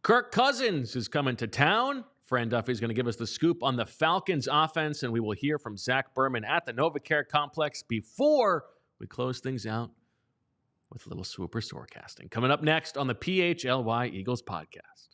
Kirk Cousins is coming to town. Fran Duffy is going to give us the scoop on the Falcons offense, and we will hear from Zach Berman at the NovaCare Complex before we close things out with a little Swooper Soarcasting. Coming up next on the PHLY Eagles podcast.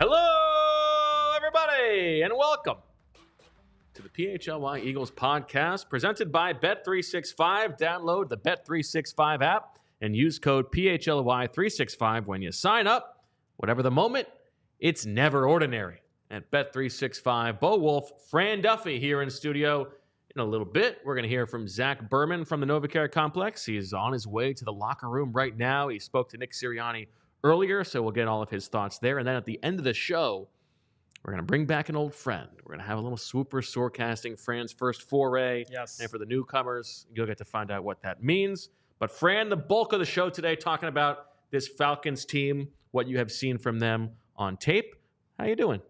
Hello, everybody, and welcome to the PHLY Eagles podcast presented by Bet365. Download the Bet365 app and use code PHLY365 when you sign up. Whatever the moment, it's never ordinary. At Bet365, Bo Wulf, Fran Duffy here in studio. In a little bit, we're going to hear from Zach Berman from the NovaCare Complex. He is on his way to the locker room right now. He spoke to Nick Sirianni earlier, so we'll get all of his thoughts there. And then at the end of the show, we're going to bring back an old friend. We're going to have a little Swooper Soarcasting, Fran's first foray. Yes. And for the newcomers, you'll get to find out what that means. But Fran, the bulk of the show today, talking about this Falcons team, what you have seen from them on tape. How you doing?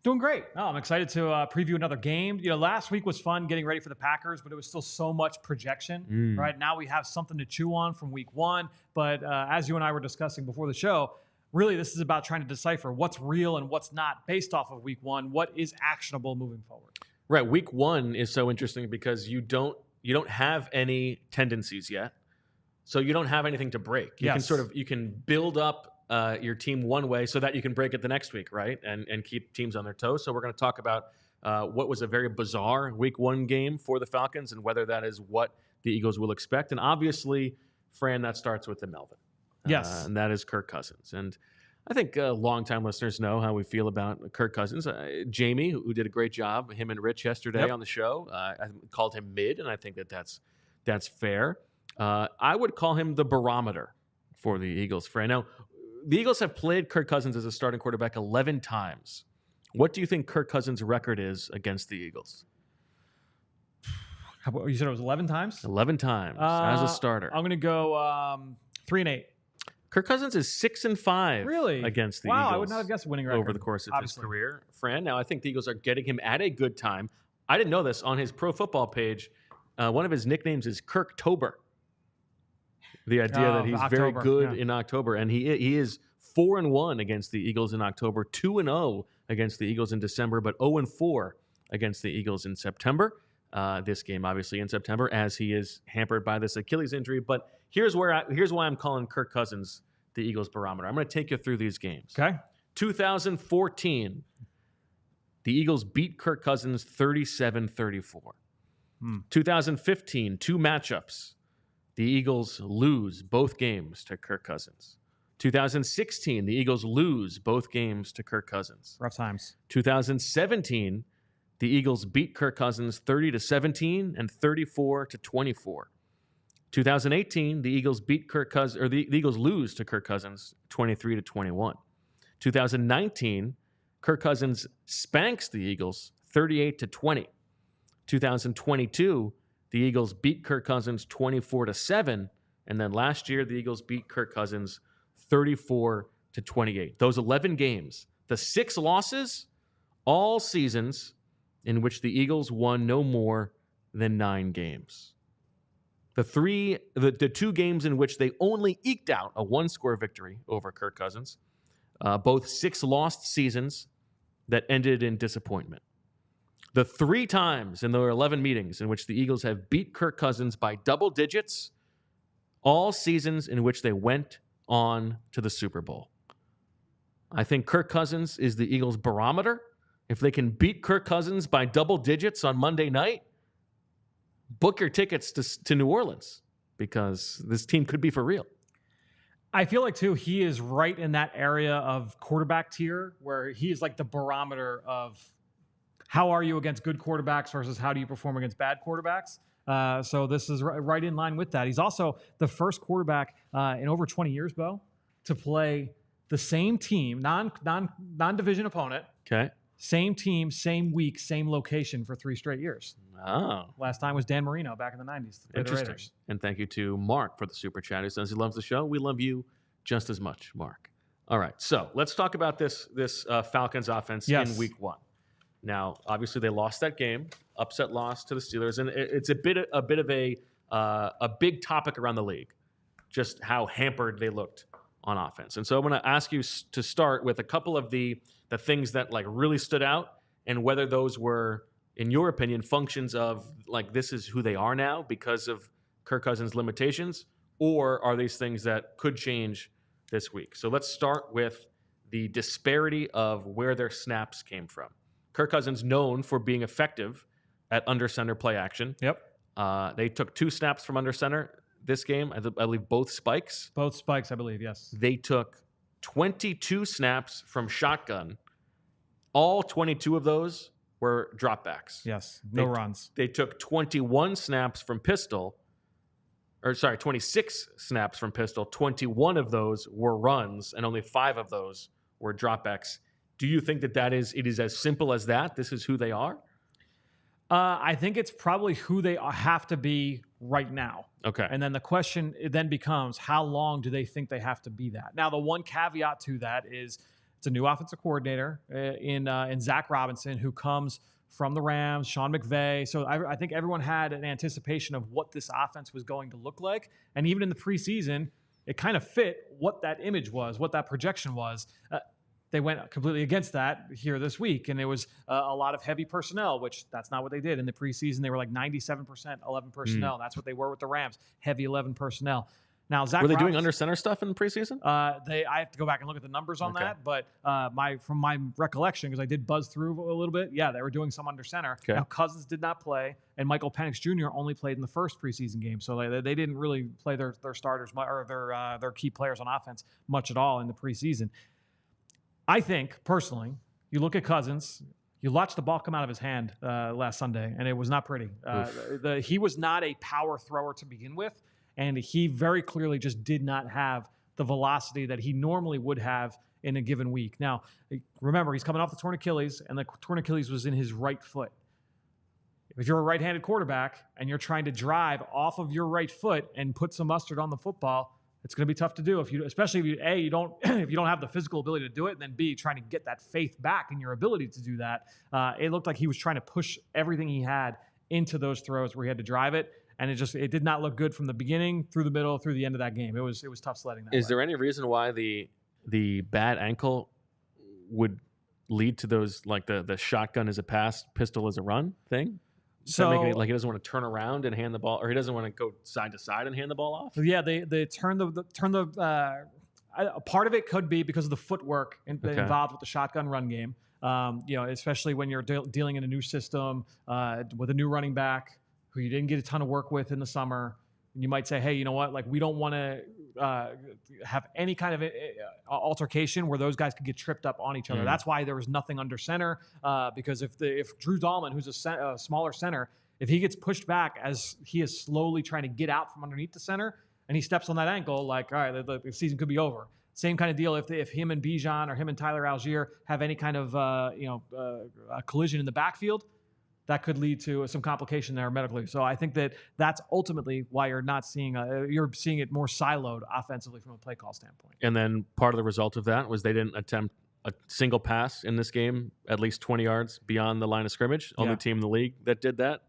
Doing great. No, I'm excited to preview another game. You know, last week was fun getting ready for the Packers, but it was still so much projection. Right now we have something to chew on from week one. But as you and I were discussing before the show, really this is about trying to decipher what's real and what's not based off of week one. What is actionable moving forward? Right. Week one is so interesting because you don't have any tendencies yet. So you don't have anything to break. You can build up your team one way so that you can break it the next week, right? And keep teams on their toes. So we're going to talk about what was a very bizarre week one game for the Falcons and whether that is what the Eagles will expect. And obviously, Fran, that starts with the Melvin. Yes. And that is Kirk Cousins. And I think longtime listeners know how we feel about Kirk Cousins. Jamie, who did a great job, him and Rich yesterday on the show, I called him mid, and I think that's fair. I would call him the barometer for the Eagles, Fran. Now, the Eagles have played Kirk Cousins as a starting quarterback 11 times. What do you think Kirk Cousins' record is against the Eagles? You said it was 11 times? 11 times as a starter. I'm going to go 3-8. Kirk Cousins is 6-5 really? Against the Wow, Eagles. I would not have guessed a winning record over the course of obviously. His career. Fran, now I think the Eagles are getting him at a good time. I didn't know this. On his pro football page, one of his nicknames is Kirktober. The idea that he's very good in October. And he is 4-1 against the Eagles in October, 2-0 against the Eagles in December, but 0-4 against the Eagles in September. This game, obviously, in September, as he is hampered by this Achilles injury. But here's why I'm calling Kirk Cousins the Eagles barometer. I'm going to take you through these games. Okay. 2014, the Eagles beat Kirk Cousins 37-34. 2015, two matchups. The Eagles lose both games to Kirk Cousins. 2016, the Eagles lose both games to Kirk Cousins. Rough times. 2017, the Eagles beat Kirk Cousins 30-17 and 34-24. 2018, the Eagles beat Kirk Cousins, or the Eagles lose to Kirk Cousins 23-21. 2019, Kirk Cousins spanks the Eagles 38-20. 2022, the Eagles beat Kirk Cousins 24-7, and then last year the Eagles beat Kirk Cousins 34-28. Those 11 games, the 6 losses, all seasons in which the Eagles won no more than 9 games. The 2 games in which they only eked out a 1-score victory over Kirk Cousins, both 6 lost seasons that ended in disappointment. The 3 times in their 11 meetings in which the Eagles have beat Kirk Cousins by double digits, all seasons in which they went on to the Super Bowl. I think Kirk Cousins is the Eagles' barometer. If they can beat Kirk Cousins by double digits on Monday night, book your tickets to New Orleans because this team could be for real. I feel like, too, he is right in that area of quarterback tier where he is like the barometer of how are you against good quarterbacks versus how do you perform against bad quarterbacks. So this is right in line with that. He's also the first quarterback in over 20 years, Bo, to play the same team, non-division opponent. Okay. Same team, same week, same location for 3 straight years. Oh. Last time was Dan Marino back in the 90s. Interesting. And thank you to Mark for the super chat. Who says he loves the show. We love you just as much, Mark. All right. So let's talk about this Falcons offense in week 1. Now, obviously, they lost that game, upset loss to the Steelers, and it's a bit of a big topic around the league, just how hampered they looked on offense. And so I'm going to ask you to start with a couple of the things that like really stood out, and whether those were, in your opinion, functions of like this is who they are now because of Kirk Cousins' limitations, or are these things that could change this week? So let's start with the disparity of where their snaps came from. Kirk Cousins known for being effective at under center play action. Yep. They took 2 snaps from under center this game. I believe both spikes. Both spikes, I believe, yes. They took 22 snaps from shotgun. All 22 of those were dropbacks. Yes, no runs. They took 21 snaps from pistol. 26 snaps from pistol. 21 of those were runs, and only 5 of those were dropbacks. Do you think that it is as simple as that? This is who they are? I think it's probably who they have to be right now. Okay. And then the question then becomes, how long do they think they have to be that? Now, the one caveat to that is it's a new offensive coordinator in Zach Robinson, who comes from the Rams, Sean McVay. So I think everyone had an anticipation of what this offense was going to look like. And even in the preseason, it kind of fit what that image was, what that projection was. They went completely against that here this week, and it was a lot of heavy personnel, which that's not what they did. In the preseason, they were like 97% 11 personnel. That's what they were with the Rams, heavy 11 personnel. Now, Zach were they doing under center stuff in the preseason? I have to go back and look at the numbers on that, but from my recollection, because I did buzz through a little bit, yeah, they were doing some under center. Okay. Now, Cousins did not play, and Michael Penix Jr. only played in the first preseason game, so they didn't really play their starters or their key players on offense much at all in the preseason. I think, personally, you look at Cousins, you watched the ball come out of his hand last Sunday, and it was not pretty. He was not a power thrower to begin with, and he very clearly just did not have the velocity that he normally would have in a given week. Now, remember, he's coming off the torn Achilles, and the torn Achilles was in his right foot. If you're a right-handed quarterback and you're trying to drive off of your right foot and put some mustard on the football, it's going to be tough to do especially if you don't if you don't have the physical ability to do it, and then B, trying to get that faith back in your ability to do that. It looked like he was trying to push everything he had into those throws where he had to drive it, and it did not look good from the beginning through the middle through the end of that game. It was tough sledding. Is there any reason why the bad ankle would lead to those, like the shotgun as a pass, pistol as a run thing? So like he doesn't want to turn around and hand the ball, or he doesn't want to go side to side and hand the ball off. Yeah, they turn the part of it could be because of the footwork involved with the shotgun run game. Especially when you're dealing in a new system with a new running back who you didn't get a ton of work with in the summer. And you might say, hey, you know what? Like, we don't want to have any kind of altercation where those guys could get tripped up on each other. That's why there was nothing under center, because if Drew Dahlman, who's a smaller center, if he gets pushed back as he is slowly trying to get out from underneath the center and he steps on that ankle, like, all right, the season could be over. Same kind of deal if him and Bijan or him and Tyler Algier have any kind of a collision in the backfield, that could lead to some complication there medically. So I think that's ultimately why you're seeing it more siloed offensively from a play call standpoint. And then part of the result of that was they didn't attempt a single pass in this game at least 20 yards beyond the line of scrimmage. Only team in the league that did that.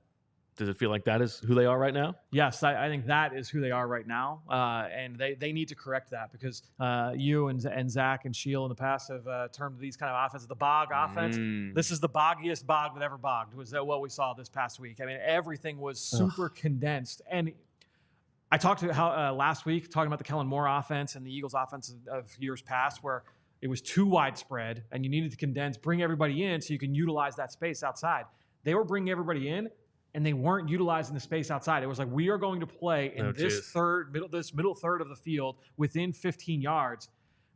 Does it feel like that is who they are right now? Yes, I think that is who they are right now, and they need to correct that, because you and Zack and Sheil in the past have termed these kind of offenses the bog offense. This is the boggiest bog that ever bogged, was what we saw this past week. I mean, everything was super condensed. And I talked to last week, talking about the Kellen Moore offense and the Eagles offense of years past, where it was too widespread and you needed to condense, bring everybody in so you can utilize that space outside. They were bringing everybody in, and they weren't utilizing the space outside. It was like, we are going to play in this middle third of the field within 15 yards.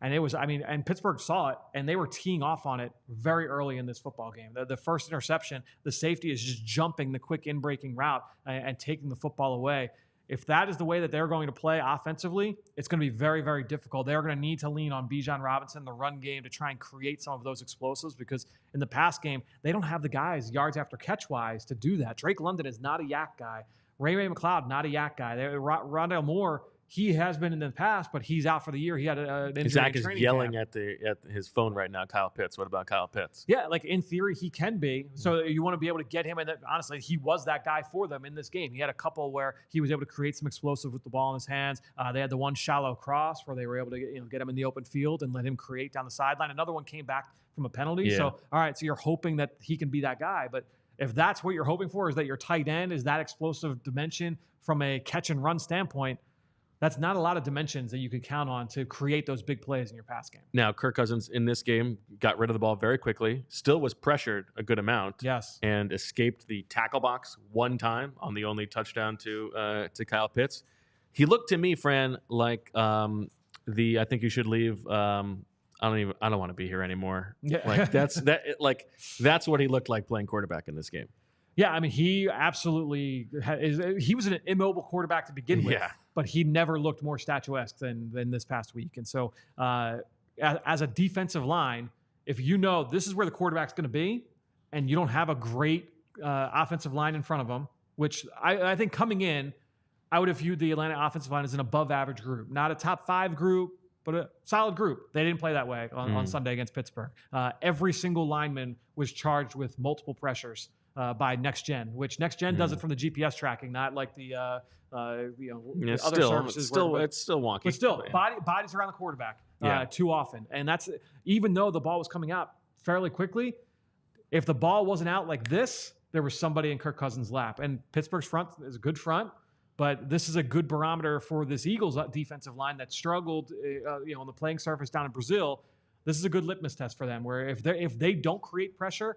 And it was, and Pittsburgh saw it, and they were teeing off on it very early in this football game. The first interception, the safety is just jumping the quick in-breaking route and taking the football away. If that is the way that they're going to play offensively, it's going to be very, very difficult. They're going to need to lean on Bijan Robinson, the run game, to try and create some of those explosives, because in the pass game, they don't have the guys yards after catch-wise to do that. Drake London is not a yak guy. Ray McLeod, not a yak guy. Rondale Moore, he has been in the past, but he's out for the year. He had an injury. Zach is yelling at his phone right now. Kyle Pitts. What about Kyle Pitts? Yeah, like in theory, he can be. So you want to be able to get him. And honestly, he was that guy for them in this game. He had a couple where he was able to create some explosive with the ball in his hands. They had the one shallow cross where they were able to get him in the open field and let him create down the sideline. Another one came back from a penalty. Yeah. So, all right, so you're hoping that he can be that guy. But if that's what you're hoping for, is that your tight end is that explosive dimension from a catch and run standpoint, that's not a lot of dimensions that you could count on to create those big plays in your pass game. Now, Kirk Cousins in this game got rid of the ball very quickly, still was pressured a good amount. Yes. And escaped the tackle box one time on the only touchdown to Kyle Pitts. He looked to me, Fran, like I think you should leave. I don't want to be here anymore. Yeah. Like that's what he looked like playing quarterback in this game. Yeah, he absolutely he was an immobile quarterback to begin with, but he never looked more statuesque than this past week. And so as a defensive line, if you know this is where the quarterback's going to be and you don't have a great offensive line in front of him, which I think coming in, I would have viewed the Atlanta offensive line as an above average group, not a top 5 group, but a solid group. They didn't play that way on Sunday against Pittsburgh. Every single lineman was charged with multiple pressures by Next Gen, which Next Gen does it from the GPS tracking, not like the other services. It's still wonky. But still, bodies around the quarterback too often. And that's, even though the ball was coming out fairly quickly, if the ball wasn't out like this, there was somebody in Kirk Cousins' lap. And Pittsburgh's front is a good front, but this is a good barometer for this Eagles defensive line that struggled on the playing surface down in Brazil. This is a good litmus test for them, where if they don't create pressure,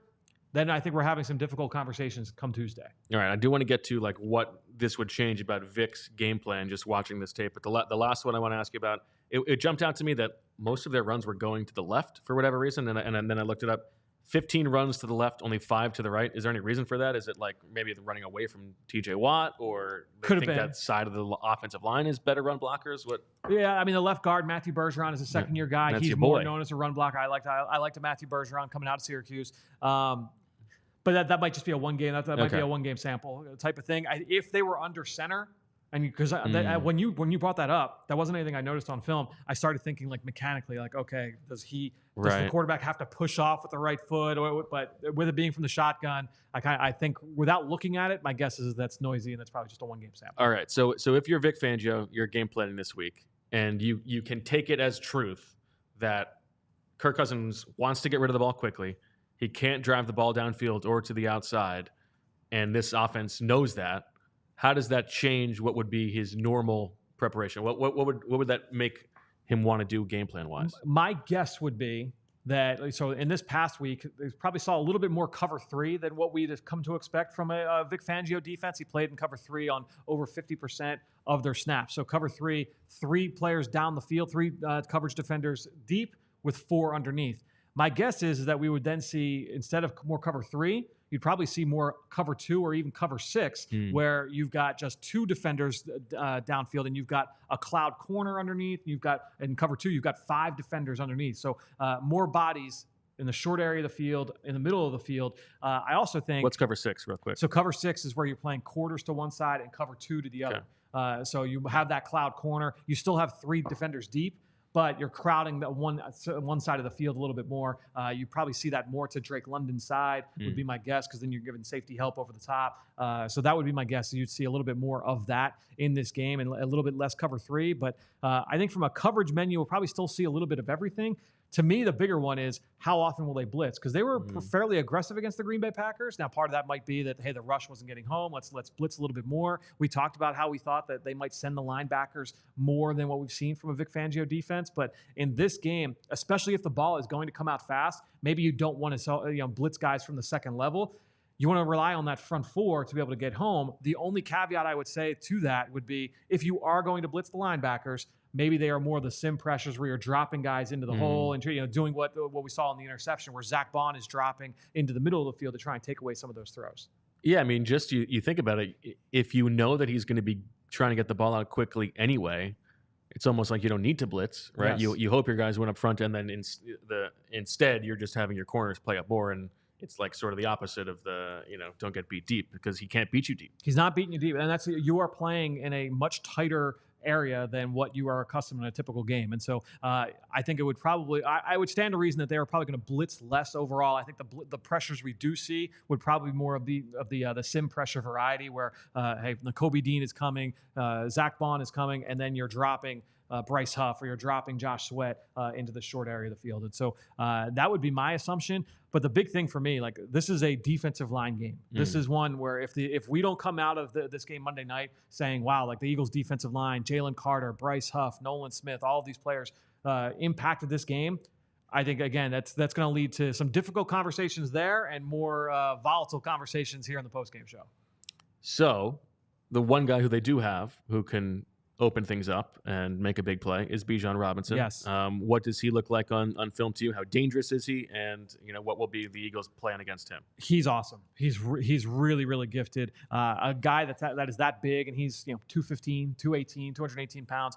then I think we're having some difficult conversations come Tuesday. All right, I do want to get to what this would change about Vic's game plan just watching this tape. But the last one I want to ask you about, it jumped out to me that most of their runs were going to the left for whatever reason, and then I looked it up. 15 runs to the left, only 5 to the right. Is there any reason for that? Is it like maybe they're running away from TJ Watt, or they think that side of the offensive line is better run blockers? What? Yeah, the left guard, Matthew Bergeron, is a second-year guy. He's more known as a run blocker. I liked Matthew Bergeron coming out of Syracuse. But that might just be a one game. That might be a one game sample type of thing. If they were under center, and because when you brought that up, that wasn't anything I noticed on film. I started thinking mechanically, okay, does the quarterback have to push off with the right foot? But with it being from the shotgun, I think without looking at it, my guess is that's noisy and that's probably just a one game sample. All right, so if you're Vic Fangio, you're game planning this week, and you can take it as truth that Kirk Cousins wants to get rid of the ball quickly. He can't drive the ball downfield or to the outside, and this offense knows that. How does that change what would be his normal preparation? What would that make him want to do game plan wise? My guess would be that in this past week, they probably saw a little bit more cover 3 than what we'd have come to expect from a Vic Fangio defense. He played in cover 3 on over 50% of their snaps. So cover 3 players down the field, 3 coverage defenders deep with 4 underneath. My guess is that we would then see, instead of more cover 3, you'd probably see more cover 2 or even cover 6, where you've got just 2 defenders downfield, and you've got a cloud corner underneath. In cover 2, you've got 5 defenders underneath. So more bodies in the short area of the field, in the middle of the field. I also think... What's cover 6 real quick? So cover 6 is where you're playing quarters to one side and cover 2 to the other. So you have that cloud corner. You still have 3 defenders deep, but you're crowding the one side of the field a little bit more. You probably see that more to Drake London's side, would be my guess, because then you're giving safety help over the top. So that would be my guess. You'd see a little bit more of that in this game and a little bit less cover 3. But I think from a coverage menu, we'll probably still see a little bit of everything. To me, the bigger one is how often will they blitz? Because they were fairly aggressive against the Green Bay Packers. Now, part of that might be that, hey, the rush wasn't getting home. Let's blitz a little bit more. We talked about how we thought that they might send the linebackers more than what we've seen from a Vic Fangio defense. But in this game, especially if the ball is going to come out fast, maybe you don't want to blitz guys from the second level. you want to rely on that front four to be able to get home. The only caveat I would say to that would be if you are going to blitz the linebackers, maybe they are more the sim pressures where you're dropping guys into the hole and doing what we saw in the interception where Zach Baun is dropping into the middle of the field to try and take away some of those throws. Yeah, I mean, just you think about it. If you know that he's going to be trying to get the ball out quickly anyway, it's almost like you don't need to blitz, right? Yes. You hope your guys went up front, and then instead you're just having your corners play up more, and it's like sort of the opposite of the don't get beat deep because he can't beat you deep. He's not beating you deep, and you are playing in a much tighter area than what you are accustomed in a typical game. And so I think it would probably, I would stand to reason that they are probably going to blitz less overall. I think the pressures we do see would probably be more of the sim pressure variety where, hey, Nakobe Dean is coming, Zach Baun is coming, and then you're dropping Bryce Huff or you're dropping Josh Sweat into the short area of the field. And so that would be my assumption. But the big thing for me, like this is a defensive line game. This is one where if we don't come out of this game Monday night saying, wow, like the Eagles defensive line, Jalen Carter, Bryce Huff, Nolan Smith, all of these players impacted this game, I think, again, that's going to lead to some difficult conversations there and more volatile conversations here on the postgame show. So the one guy who they do have who can open things up and make a big play is Bijan Robinson. Yes. What does he look like on film to you? How dangerous is he? And what will be the Eagles' plan against him? He's awesome. He's really, really gifted. A guy that is that big, and he's 215, 218, 218 pounds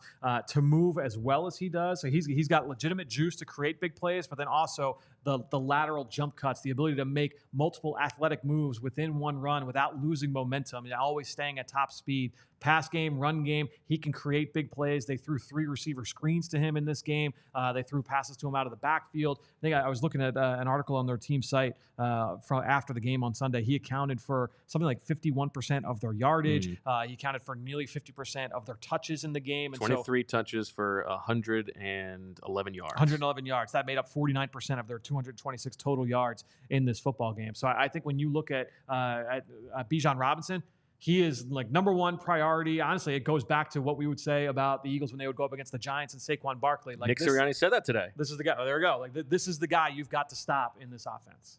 to move as well as he does. So he's got legitimate juice to create big plays, but then also the lateral jump cuts, the ability to make multiple athletic moves within one run without losing momentum, and always staying at top speed. Pass game, run game, he can create big plays. They threw 3 receiver screens to him in this game. They threw passes to him out of the backfield. I think I was looking at an article on their team site from after the game on Sunday. He accounted for something like 51% of their yardage. He accounted for nearly 50% of their touches in the game. And 23 touches for 111 yards. 111 yards. That made up 49% of their 226 total yards in this football game. So I think when you look at Bijan Robinson, he is like number one priority. Honestly, it goes back to what we would say about the Eagles when they would go up against the Giants and Saquon Barkley. Like Nick Sirianni said that today. This is the guy. Oh, there we go. Like this is the guy you've got to stop in this offense.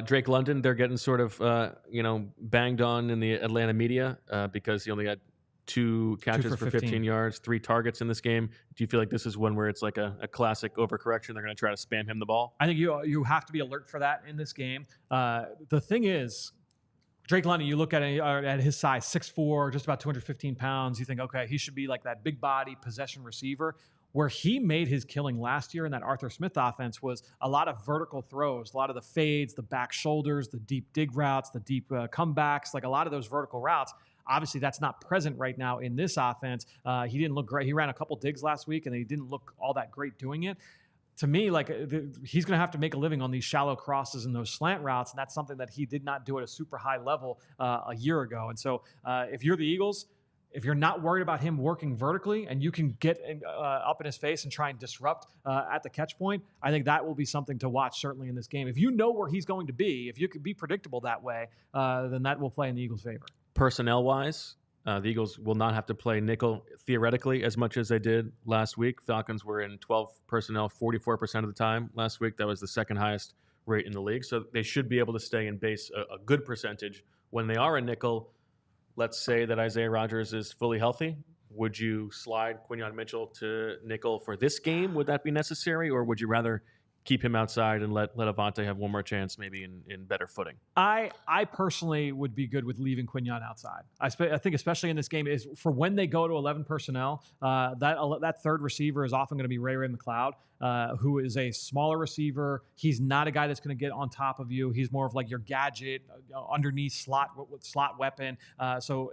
Drake London, they're getting sort of banged on in the Atlanta media because he only had 2 catches for 15 yards, 3 targets in this game. Do you feel like this is one where it's like a classic overcorrection? They're going to try to spam him the ball? I think you have to be alert for that in this game. The thing is, Drake London, you look at his size, 6'4", just about 215 pounds. You think, okay, he should be like that big body possession receiver. Where he made his killing last year in that Arthur Smith offense was a lot of vertical throws, a lot of the fades, the back shoulders, the deep dig routes, the deep comebacks, like a lot of those vertical routes. Obviously, that's not present right now in this offense. He didn't look great. He ran a couple digs last week, and he didn't look all that great doing it. To me, like he's going to have to make a living on these shallow crosses and those slant routes, and that's something that he did not do at a super high level a year ago. And so if you're the Eagles, if you're not worried about him working vertically and you can get up in his face and try and disrupt at the catch point, I think that will be something to watch certainly in this game. If you know where he's going to be, if you can be predictable that way, then that will play in the Eagles' favor. Personnel-wise, the Eagles will not have to play nickel theoretically as much as they did last week. Falcons were in 12 personnel 44% of the time last week. That was the second highest rate in the league. So they should be able to stay in base a good percentage. When they are a nickel, let's say that Isaiah Rodgers is fully healthy. Would you slide Quinyon Mitchell to nickel for this game? Would that be necessary? Or would you rather keep him outside and let Avante have one more chance, maybe in better footing? I personally would be good with leaving Quinyon outside. I think especially in this game is for when they go to 11 personnel, that third receiver is often going to be Ray McLeod, who is a smaller receiver. He's not a guy that's going to get on top of you. He's more of like your gadget, underneath slot weapon. So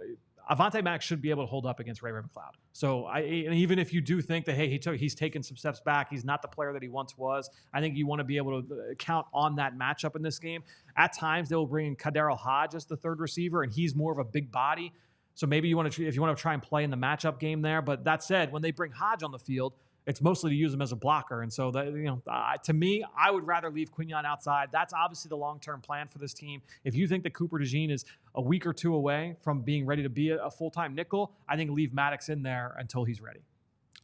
Avonte Maddox should be able to hold up against Ray McLeod. So and even if you do think that, hey, he's taken some steps back, he's not the player that he once was, I think you want to be able to count on that matchup in this game. At times, they will bring in Kaderil Hodge as the third receiver, and he's more of a big body. So maybe if you want to try and play in the matchup game there. But that said, when they bring Hodge on the field, it's mostly to use him as a blocker. And so, to me, I would rather leave Quinyon outside. That's obviously the long-term plan for this team. If you think that Cooper DeJean is a week or two away from being ready to be a full-time nickel, I think leave Maddox in there until he's ready.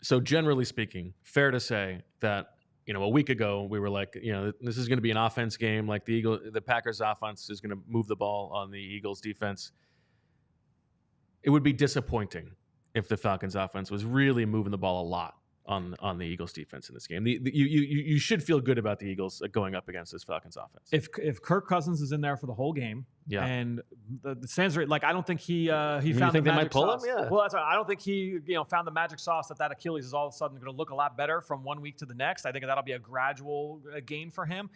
So generally speaking, fair to say that a week ago we were like, this is going to be an offense game. Like the Packers offense is going to move the ball on the Eagles defense. It would be disappointing if the Falcons offense was really moving the ball a lot on the Eagles defense in this game. You should feel good about the Eagles going up against this Falcons offense. If Kirk Cousins is in there for the whole game, and the stands are like, I don't think he found you think the they magic might pull sauce. him? Yeah. Well, that's right. I don't think he found the magic sauce that Achilles is all of a sudden going to look a lot better from one week to the next. I think that'll be a gradual gain for him.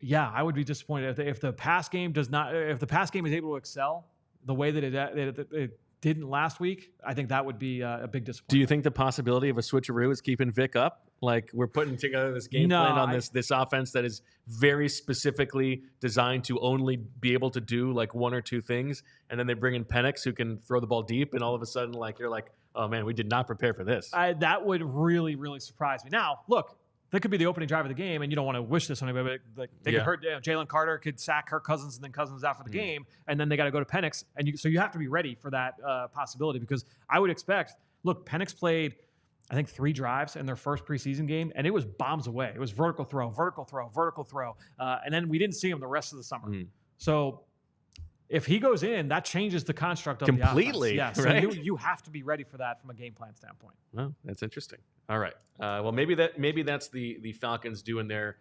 Yeah, I would be disappointed if the pass game is able to excel the way that it didn't last week. I think that would be a big disappointment. Do you think the possibility of a switcheroo is keeping Vic up? Like, we're putting together this game plan on this offense that is very specifically designed to only be able to do like one or two things, and then they bring in Penix who can throw the ball deep, and all of a sudden, like, you're like, oh man, we did not prepare for this. That would really, really surprise me. Now, look, that could be the opening drive of the game, and you don't want to wish this on anybody, but they could hurt. Jalen Carter could sack Kirk Cousins, and then Cousins out for the game, and then they got to go to Penix, and so you have to be ready for that possibility, because I would expect. Look, Penix played, I think, 3 drives in their first preseason game, and it was bombs away. It was vertical throw, and then we didn't see him the rest of the summer. So if he goes in, that changes the construct of completely. The offense. Yeah, so right? you have to be ready for that from a game plan standpoint. Well, that's interesting. All right. Well, maybe that's the Falcons doing they're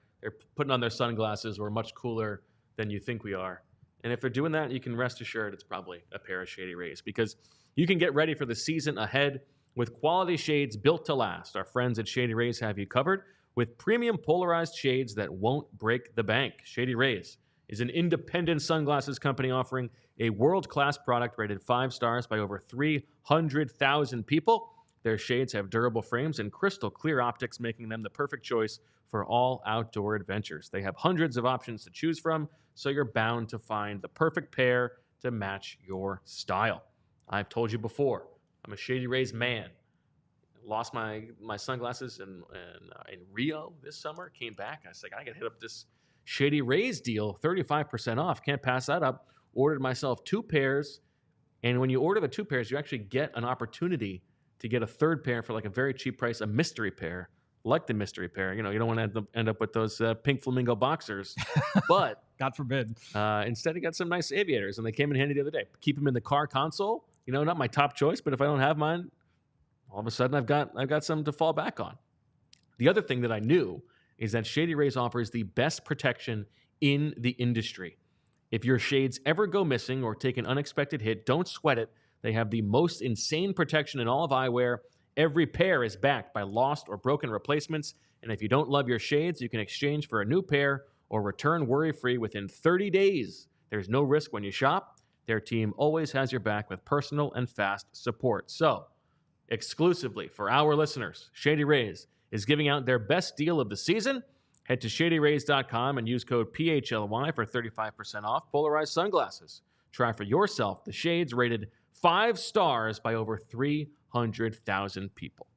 putting on their sunglasses. We're much cooler than you think we are. And if they're doing that, you can rest assured it's probably a pair of Shady Rays, because you can get ready for the season ahead with quality shades built to last. Our friends at Shady Rays have you covered with premium polarized shades that won't break the bank. Shady Rays is an independent sunglasses company offering a world-class product rated 5 stars by over 300,000 people. Their shades have durable frames and crystal clear optics, making them the perfect choice for all outdoor adventures. They have hundreds of options to choose from, so you're bound to find the perfect pair to match your style. I've told you before, I'm a Shady Rays man. Lost my sunglasses in Rio this summer. Came back. I was like, I got to hit up this Shady Rays deal, 35% off. Can't pass that up. Ordered myself 2 pairs. And when you order the 2 pairs, you actually get an opportunity to get a 3rd pair for like a very cheap price, a mystery pair, like the mystery pair. You don't want to end up with those pink flamingo boxers. But God forbid. Instead, you got some nice aviators, and they came in handy the other day. Keep them in the car console. Not my top choice, but if I don't have mine, all of a sudden I've got something to fall back on. The other thing that I knew is that Shady Rays offers the best protection in the industry. If your shades ever go missing or take an unexpected hit, don't sweat it. They have the most insane protection in all of eyewear. Every pair is backed by lost or broken replacements, and if you don't love your shades, you can exchange for a new pair or return worry-free within 30 days. There's no risk when you shop. Their team always has your back with personal and fast support. So, exclusively for our listeners, Shady Rays is giving out their best deal of the season. Head to shadyrays.com and use code PHLY for 35% off polarized sunglasses. Try for yourself the shades rated 5 stars by over 300,000 people.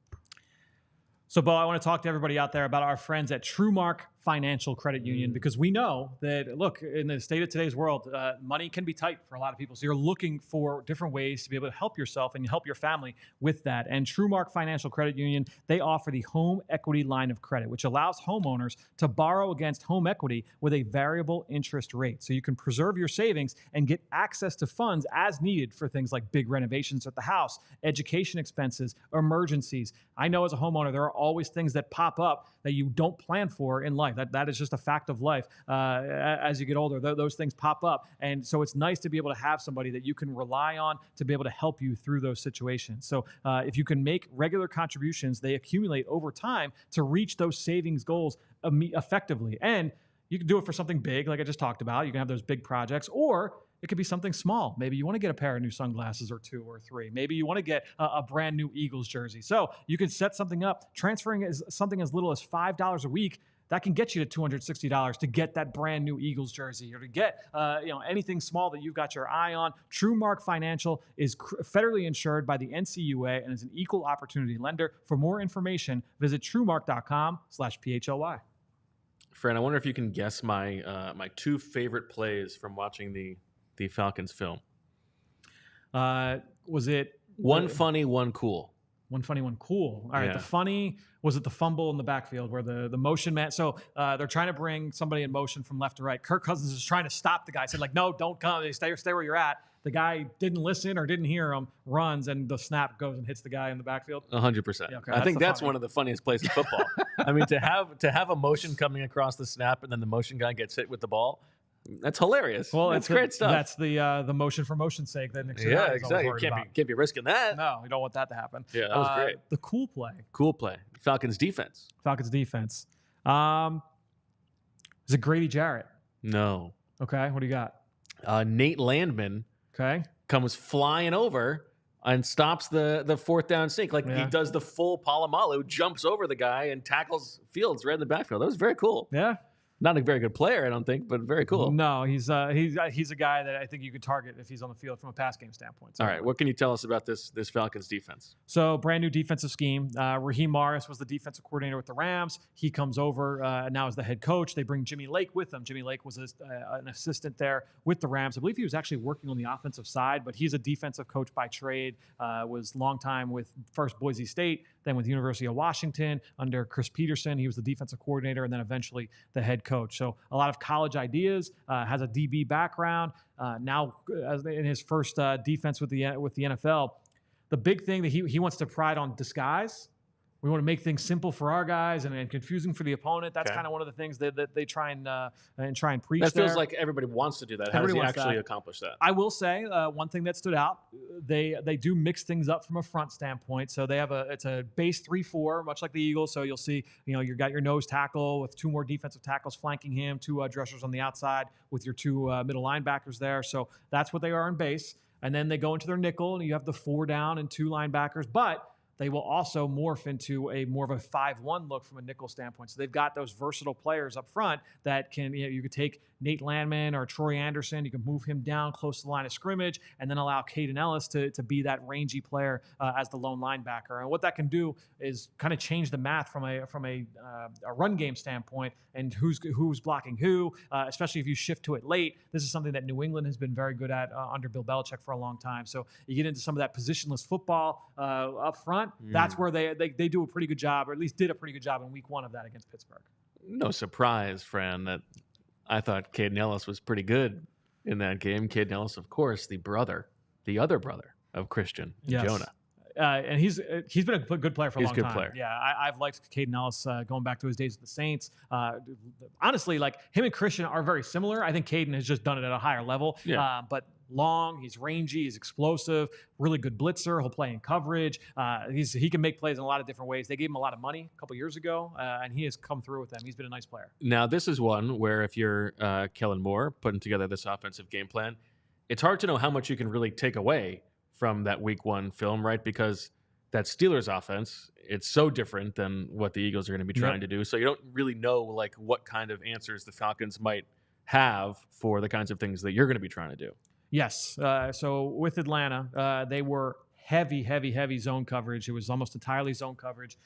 So, Bo, I want to talk to everybody out there about our friends at TrueMark Financial Credit Union, because we know that, look, in the state of today's world, money can be tight for a lot of people. So you're looking for different ways to be able to help yourself and help your family with that. And TrueMark Financial Credit Union, they offer the home equity line of credit, which allows homeowners to borrow against home equity with a variable interest rate. So you can preserve your savings and get access to funds as needed for things like big renovations at the house, education expenses, emergencies. I know as a homeowner, there are always things that pop up that you don't plan for in life. That is just a fact of life. As you get older, those things pop up. And so it's nice to be able to have somebody that you can rely on to be able to help you through those situations. So if you can make regular contributions, they accumulate over time to reach those savings goals effectively. And you can do it for something big, like I just talked about. You can have those big projects, or it could be something small. Maybe you want to get a pair of new sunglasses or 2 or 3. Maybe you want to get a brand new Eagles jersey. So you can set something up, transferring something as little as $5 a week. That can get you to $260 to get that brand new Eagles jersey, or to get anything small that you've got your eye on. TrueMark Financial is federally insured by the NCUA and is an equal opportunity lender. For more information, visit TrueMark.com/PHLY. Fran, I wonder if you can guess my 2 favorite plays from watching the Falcons film. Was it one funny, one cool? One funny, one cool. All right, the funny was it the fumble in the backfield where the motion man. So they're trying to bring somebody in motion from left to right. Kirk Cousins is trying to stop the guy. Said like, no, don't come. Stay where you're at. The guy didn't listen or didn't hear him. Runs and the snap goes and hits the guy in the backfield. 100%. Yeah, okay, I think that's one of the funniest plays in football. I mean, to have a motion coming across the snap and then the motion guy gets hit with the ball. That's hilarious. Well, that's great stuff. That's the motion for motion's sake. That yeah, exactly. You can't be risking that. No, you don't want that to happen. Yeah, that was great. The cool play. Cool play. Falcons defense. Is it Grady Jarrett? No. Okay, what do you got? Nate Landman. Okay. Comes flying over and stops the fourth down sink. Like he does the full Palomalu, jumps over the guy and tackles Fields right in the backfield. That was very cool. Yeah. Not a very good player, I don't think, but very cool. No, he's a guy that I think you could target if he's on the field from a pass game standpoint. So. All right, what can you tell us about this Falcons defense? So brand new defensive scheme. Raheem Morris was the defensive coordinator with the Rams. He comes over now as the head coach. They bring Jimmy Lake with them. Jimmy Lake was an assistant there with the Rams. I believe he was actually working on the offensive side, but he's a defensive coach by trade. Was long time with first Boise State, then with the University of Washington under Chris Peterson. He was the defensive coordinator and then eventually the head coach. So a lot of college ideas, has a DB background. Now in his first defense with the NFL, the big thing that he wants to pride on disguise. We want to make things simple for our guys and confusing for the opponent. That's kind of one of the things that they try and preach. That feels like everybody wants to do that. How does he actually accomplish that? I will say one thing that stood out. They do mix things up from a front standpoint. So they have it's a base 3-4, much like the Eagles. So you'll see, you've got your nose tackle with two more defensive tackles flanking him, two dressers on the outside with your two middle linebackers there. So that's what they are in base. And then they go into their nickel, and you have the 4 down and 2 linebackers, but they will also morph into more of a 5-1 look from a nickel standpoint. So they've got those versatile players up front that can, you could take Nate Landman or Troy Anderson. You can move him down close to the line of scrimmage and then allow Caden Ellis to be that rangy player as the lone linebacker. And what that can do is kind of change the math from a run game standpoint and who's blocking who, especially if you shift to it late. This is something that New England has been very good at under Bill Belichick for a long time. So you get into some of that positionless football up front. That's where they do a pretty good job, or at least did a pretty good job in week 1 of that against Pittsburgh. No surprise, Fran, that I thought Caden Ellis was pretty good in that game. Caden Ellis, of course, the other brother of Christian and Jonah. And he's been a good player for a long time. He's a good player. Yeah, I've liked Caden Ellis going back to his days with the Saints. Honestly, like him and Christian are very similar. I think Caden has just done it at a higher level. Yeah. But long, he's rangy, he's explosive, really good blitzer. He'll play in coverage. He can make plays in a lot of different ways. They gave him a lot of money a couple years ago, and he has come through with them. He's been a nice player. Now, this is one where if you're Kellen Moore putting together this offensive game plan, it's hard to know how much you can really take away from that week 1 film, right? Because that Steelers offense, it's so different than what the Eagles are going to be trying to do. So you don't really know like what kind of answers the Falcons might have for the kinds of things that you're going to be trying to do. Yes. So with Atlanta, they were heavy zone coverage. It was almost entirely zone coverage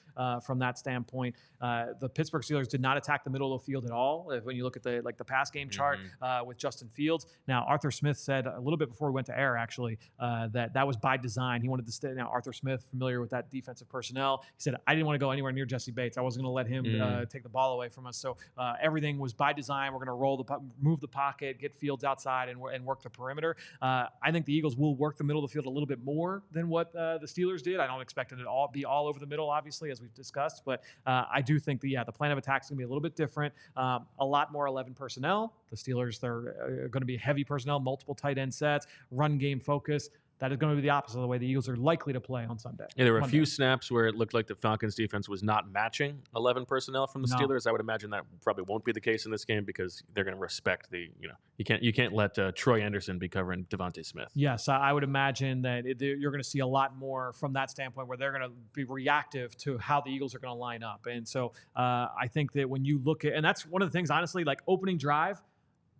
from that standpoint. The Pittsburgh Steelers did not attack the middle of the field at all. When you look at the pass game chart with Justin Fields. Now, Arthur Smith said a little bit before we went to air, actually, that was by design. He wanted to stay. Now, Arthur Smith, familiar with that defensive personnel, he said, I didn't want to go anywhere near Jesse Bates. I wasn't going to let him take the ball away from us. So everything was by design. We're going to move the pocket, get Fields outside, and work the perimeter. I think the Eagles will work the middle of the field a little bit more than what the Steelers did. I don't expect it to be all over the middle, obviously, as we've discussed, but I do think the plan of attack is going to be a little bit different. A lot more 11 personnel. The Steelers, they're going to be heavy personnel, multiple tight end sets, run game focus. That is going to be the opposite of the way the Eagles are likely to play on Sunday. Yeah, there were a few snaps where it looked like the Falcons defense was not matching 11 personnel from the Steelers. I would imagine that probably won't be the case in this game because they're going to respect you can't let Troy Anderson be covering Devontae Smith. Yes, I would imagine that you're going to see a lot more from that standpoint where they're going to be reactive to how the Eagles are going to line up. And so I think that when you look at, and that's one of the things, honestly, like opening drive,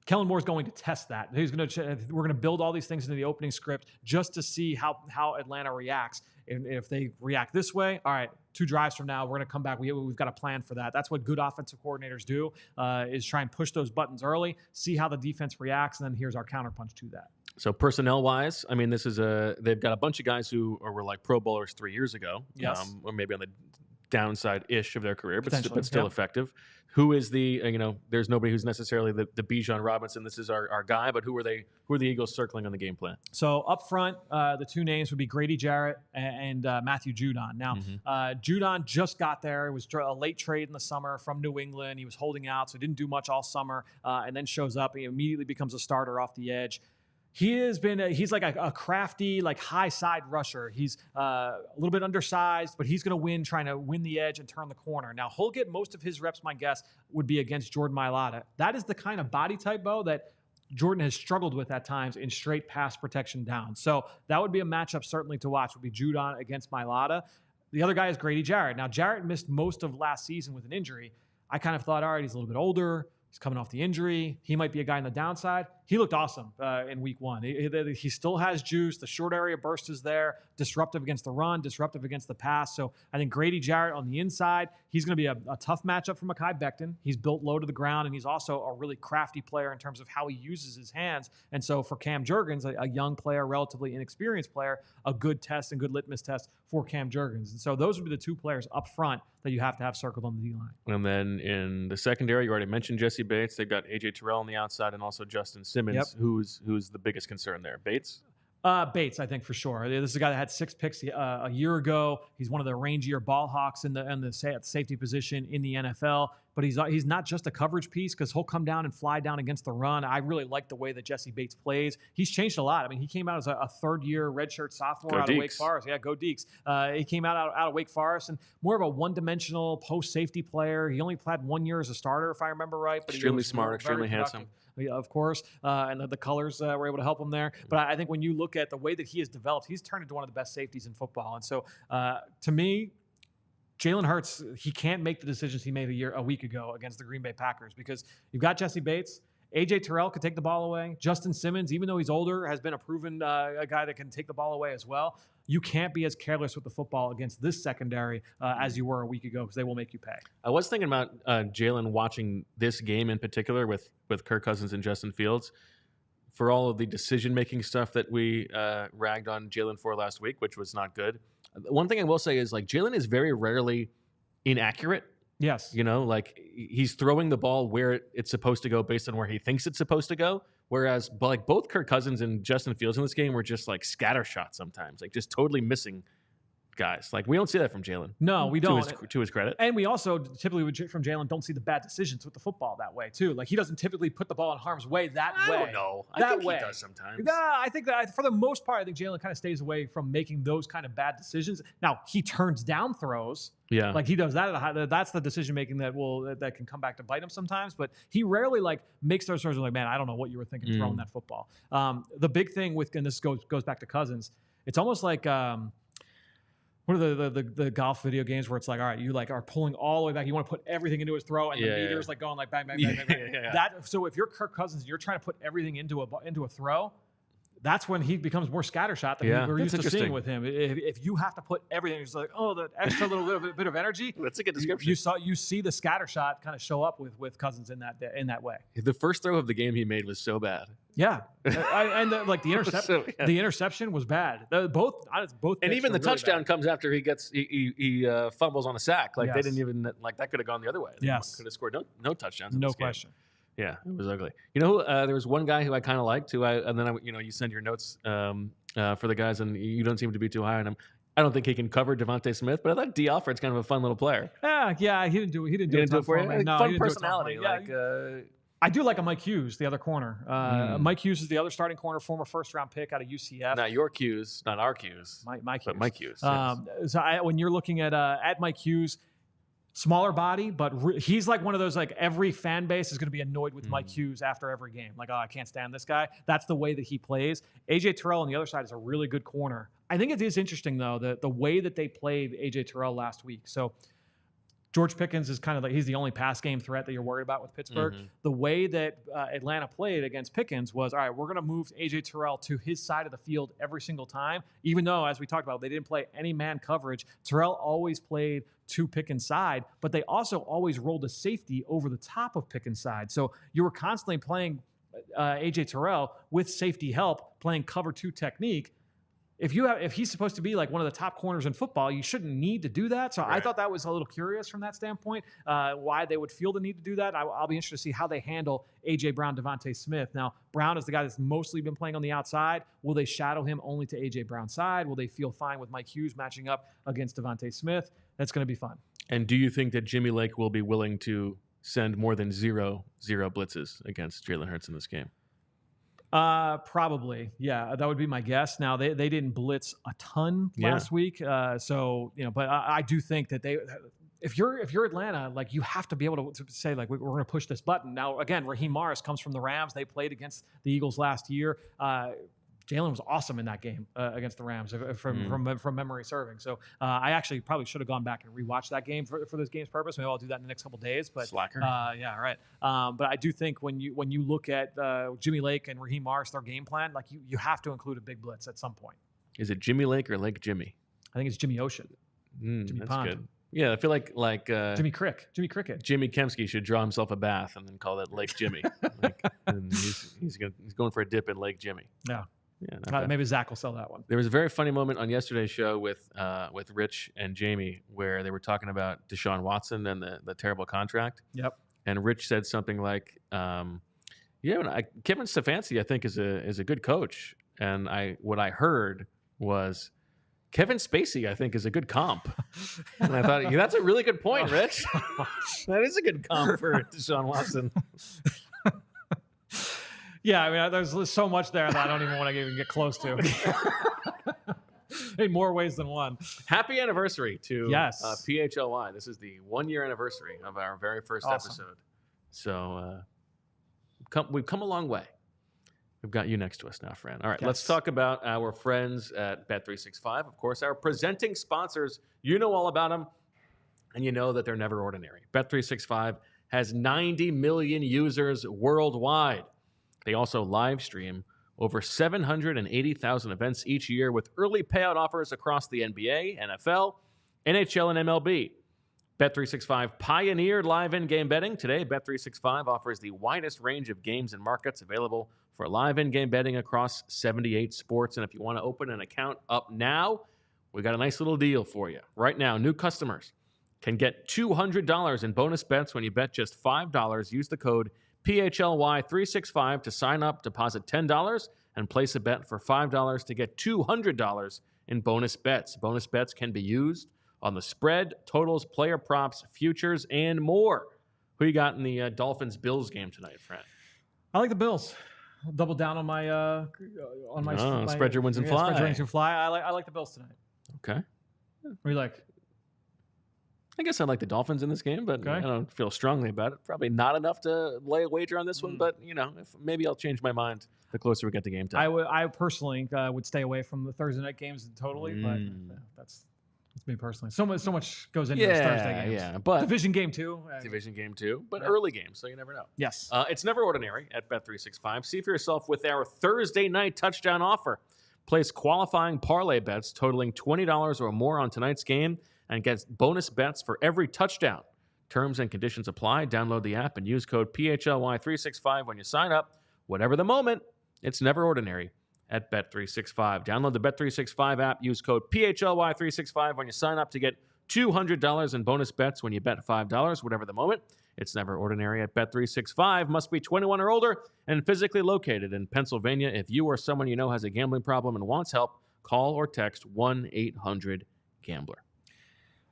Kellen Moore's going to test that. We're going to build all these things into the opening script just to see how Atlanta reacts. And if they react this way, all right, 2 drives from now, we're going to come back. We've got a plan for that. That's what good offensive coordinators do, is try and push those buttons early, see how the defense reacts, and then here's our counterpunch to that. So personnel-wise, I mean, they've got a bunch of guys who were like Pro Bowlers 3 years ago, Yes. or maybe on the downside-ish of their career, but still Yep. effective. Who is there's nobody who's necessarily the Bijan Robinson. This is our guy, but who are the Eagles circling on the game plan? So up front, the two names would be Grady Jarrett and Matthew Judon. Now, Judon just got there. It was a late trade in the summer from New England. He was holding out, so didn't do much all summer, and then shows up. He immediately becomes a starter off the edge. He's like a crafty, like high side rusher. He's a little bit undersized, but he's going to win trying to win the edge and turn the corner. Now, he'll get most of his reps, my guess, would be against Jordan Mailata. That is the kind of body type, Bo, that Jordan has struggled with at times in straight pass protection down. So that would be a matchup certainly to watch, would be Judon against Mailata. The other guy is Grady Jarrett. Now, Jarrett missed most of last season with an injury. I kind of thought, all right, he's a little bit older. He's coming off the injury. He might be a guy on the downside. He looked awesome in week one. He still has juice. The short area burst is there. Disruptive against the run, disruptive against the pass. So I think Grady Jarrett on the inside, he's going to be a tough matchup for Mekhi Becton. He's built low to the ground, and he's also a really crafty player in terms of how he uses his hands. And so for Cam Jurgens, a young player, relatively inexperienced player, a good test and good litmus test for Cam Jurgens. And so those would be the two players up front that you have to have circled on the D-line. And then in the secondary, you already mentioned Jesse Bates. They've got A.J. Terrell on the outside and also Justin Simmons. Yep. Who's the biggest concern there? Bates? Bates, I think for sure. This is a guy that had 6 picks a year ago. He's one of the rangier ball hawks in the safety position in the NFL. But he's not just a coverage piece because he'll come down and fly down against the run. I really like the way that Jesse Bates plays. He's changed a lot. I mean, he came out as a third-year redshirt sophomore out of Wake Forest. Yeah, go Deeks. He came out of Wake Forest and more of a one-dimensional post-safety player. He only played 1 year as a starter, if I remember right. But extremely smart, extremely handsome. Of course, and the colors were able to help him there. But I think when you look at the way that he has developed, he's turned into one of the best safeties in football. And so, to me, Jalen Hurts, he can't make the decisions he made a week ago against the Green Bay Packers because you've got Jesse Bates. A.J. Terrell could take the ball away. Justin Simmons, even though he's older, has been a proven a guy that can take the ball away as well. You can't be as careless with the football against this secondary as you were a week ago because they will make you pay. I was thinking about Jalen watching this game in particular with Kirk Cousins and Justin Fields for all of the decision-making stuff that we ragged on Jalen for last week, which was not good. One thing I will say is like Jalen is very rarely inaccurate. Yes. You know, like he's throwing the ball where it's supposed to go based on where he thinks it's supposed to go. Whereas like both Kirk Cousins and Justin Fields in this game were just like scatter shots sometimes, like just totally missing guys. Like we don't see that from Jalen. No, we don't. To his credit. And we also typically from Jalen don't see the bad decisions with the football that way too. Like he doesn't typically put the ball in harm's way that way. I don't know. I think he does sometimes. Nah, I think that for the most part, I think Jalen kind of stays away from making those kind of bad decisions. Now he turns down throws. Yeah, like he does that. That's the decision making that can come back to bite him sometimes. But he rarely like makes those throws like, man, I don't know what you were thinking throwing that football. The big thing and this goes back to Cousins. It's almost like what are the golf video games where it's like, all right, you like are pulling all the way back. You want to put everything into his throw, and the meter's like going like bang, bang, bang, bang, bang. That so if you're Kirk Cousins, you're trying to put everything into a throw. That's when he becomes more scattershot than we're used to seeing with him. If you have to put everything, it's like, oh, the extra little bit of energy. That's a good description. You see the scattershot kind of show up with Cousins in that way. The first throw of the game he made was so bad. Yeah, the interception. The interception was bad. Both. And even the touchdown comes after he fumbles on a sack. Like they didn't even that could have gone the other way. Yes, could have scored no touchdowns. No question. Yeah, it was ugly. You know, there was one guy who I kind of liked, you send your notes for the guys, and you don't seem to be too high on him. I don't think he can cover Devontae Smith, but I thought D. Alford's kind of a fun little player. Yeah, he didn't do it for me. No, fun personality. I do like a Mike Hughes, the other corner. Mike Hughes is the other starting corner, former first-round pick out of UCF. Not your Hughes, not our Hughes. Mike Hughes. But Mike Hughes. Yes. So when you're looking at Mike Hughes, smaller body, but he's like one of those, like every fan base is going to be annoyed with Mike Hughes after every game. Like, oh, I can't stand this guy. That's the way that he plays. A.J. Terrell on the other side is a really good corner. I think it is interesting, though, the way that they played A.J. Terrell last week. So George Pickens is kind of like, he's the only pass game threat that you're worried about with Pittsburgh. The way that Atlanta played against Pickens was, all right, we're going to move A.J. Terrell to his side of the field every single time, even though, as we talked about, they didn't play any man coverage. Terrell always played to Pickens' side, but they also always rolled a safety over the top of Pickens' side. So you were constantly playing A.J. Terrell with safety help playing cover 2 technique. If he's supposed to be like one of the top corners in football, you shouldn't need to do that. So I thought that was a little curious from that standpoint, why they would feel the need to do that. I'll be interested to see how they handle A.J. Brown, Devontae Smith. Now, Brown is the guy that's mostly been playing on the outside. Will they shadow him only to A.J. Brown's side? Will they feel fine with Mike Hughes matching up against Devontae Smith? That's going to be fun. And do you think that Jimmy Lake will be willing to send more than zero blitzes against Jalen Hurts in this game? Probably. Yeah, that would be my guess. Now they didn't blitz a ton last week. So, but I do think that if you're Atlanta, like you have to be able to say like, we're going to push this button. Now, again, Raheem Morris comes from the Rams. They played against the Eagles last year. Jalen was awesome in that game against the Rams from memory serving. So I actually probably should have gone back and rewatched that game for this game's purpose. Maybe I'll do that in the next couple of days. But slacker. Yeah, right. But I do think when you look at Jimmy Lake and Raheem Morris, their game plan, like you have to include a big blitz at some point. Is it Jimmy Lake or Lake Jimmy? I think it's Jimmy Ocean. Jimmy that's Pond. Good. Yeah, I feel like Jimmy Cricket. Jimmy Kempsky should draw himself a bath and then call it Lake Jimmy. And he's going for a dip in Lake Jimmy. Yeah. Yeah, maybe Zach will sell that one. There was a very funny moment on yesterday's show with Rich and Jamie where they were talking about Deshaun Watson and the terrible contract. Yep. And Rich said something like, Kevin Stefanski, I think, is a good coach. And what I heard was Kevin Spacey, I think, is a good comp. And I thought, that's a really good point, Rich. That is a good comp for Deshaun Watson. Yeah, I mean, there's so much there that I don't even want to even get close to. In more ways than one. Happy anniversary to PHLY. This is the 1-year anniversary of our very first episode. So we've come a long way. We've got you next to us now, Fran. All right, let's talk about our friends at Bet365. Of course, our presenting sponsors. You know all about them, and you know that they're never ordinary. Bet365 has 90 million users worldwide. They also live stream over 780,000 events each year with early payout offers across the NBA, NFL, NHL, and MLB. Bet365 pioneered live in-game betting. Today, Bet365 offers the widest range of games and markets available for live in-game betting across 78 sports. And if you want to open an account up now, we got a nice little deal for you. Right now, new customers can get $200 in bonus bets when you bet just $5. Use the code PHLY365 to sign up, deposit $10, and place a bet for $5 to get $200 in bonus bets. Bonus bets can be used on the spread, totals, player props, futures, and more. Who you got in the Dolphins-Bills game tonight, Fran? I like the Bills. I'll double down on my spread your wins and fly. Spread your wins and fly. I like the Bills tonight. Okay. What do you like? I guess I like the Dolphins in this game, but I don't feel strongly about it. Probably not enough to lay a wager on this one, but maybe I'll change my mind the closer we get to game time. I personally would stay away from the Thursday night games totally, but that's me personally. So much goes into those Thursday games. Yeah, but division game too, but early games, so you never know. Yes, it's never ordinary at Bet365. See for yourself with our Thursday night touchdown offer. Place qualifying parlay bets totaling $20 or more on tonight's game and get bonus bets for every touchdown. Terms and conditions apply. Download the app and use code PHLY365 when you sign up. Whatever the moment, it's never ordinary at Bet365. Download the Bet365 app. Use code PHLY365 when you sign up to get $200 in bonus bets when you bet $5. Whatever the moment, it's never ordinary at Bet365. Must be 21 or older and physically located in Pennsylvania. If you or someone you know has a gambling problem and wants help, call or text 1-800-GAMBLER.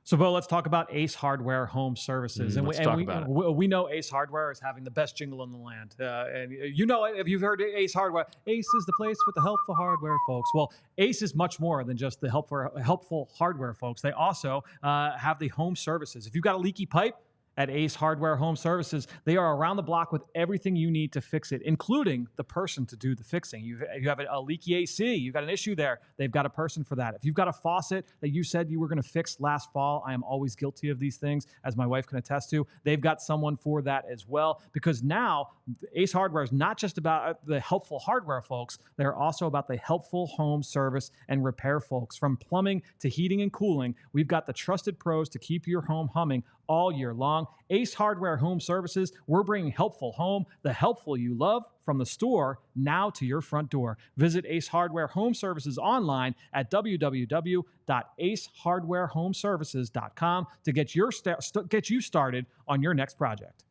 So, Bo, let's talk about Ace Hardware Home Services. Let's talk about it. We know Ace Hardware is having the best jingle in the land. And you know it, if you've heard Ace Hardware, Ace is the place with the helpful hardware, folks. Well, Ace is much more than just the helpful hardware, folks. They also have the home services. If you've got a leaky pipe, at Ace Hardware Home Services, they are around the block with everything you need to fix it, including the person to do the fixing. You have a leaky AC, you've got an issue there, they've got a person for that. If you've got a faucet that you said you were going to fix last fall, I am always guilty of these things, as my wife can attest to. They've got someone for that as well, because now Ace Hardware is not just about the helpful hardware folks, they're also about the helpful home service and repair folks. From plumbing to heating and cooling, we've got the trusted pros to keep your home humming all year long. Ace Hardware Home Services. We're bringing helpful home, the helpful you love, from the store now to your front door. Visit Ace Hardware Home Services online at www.acehardwarehomeservices.com to get you started on your next project.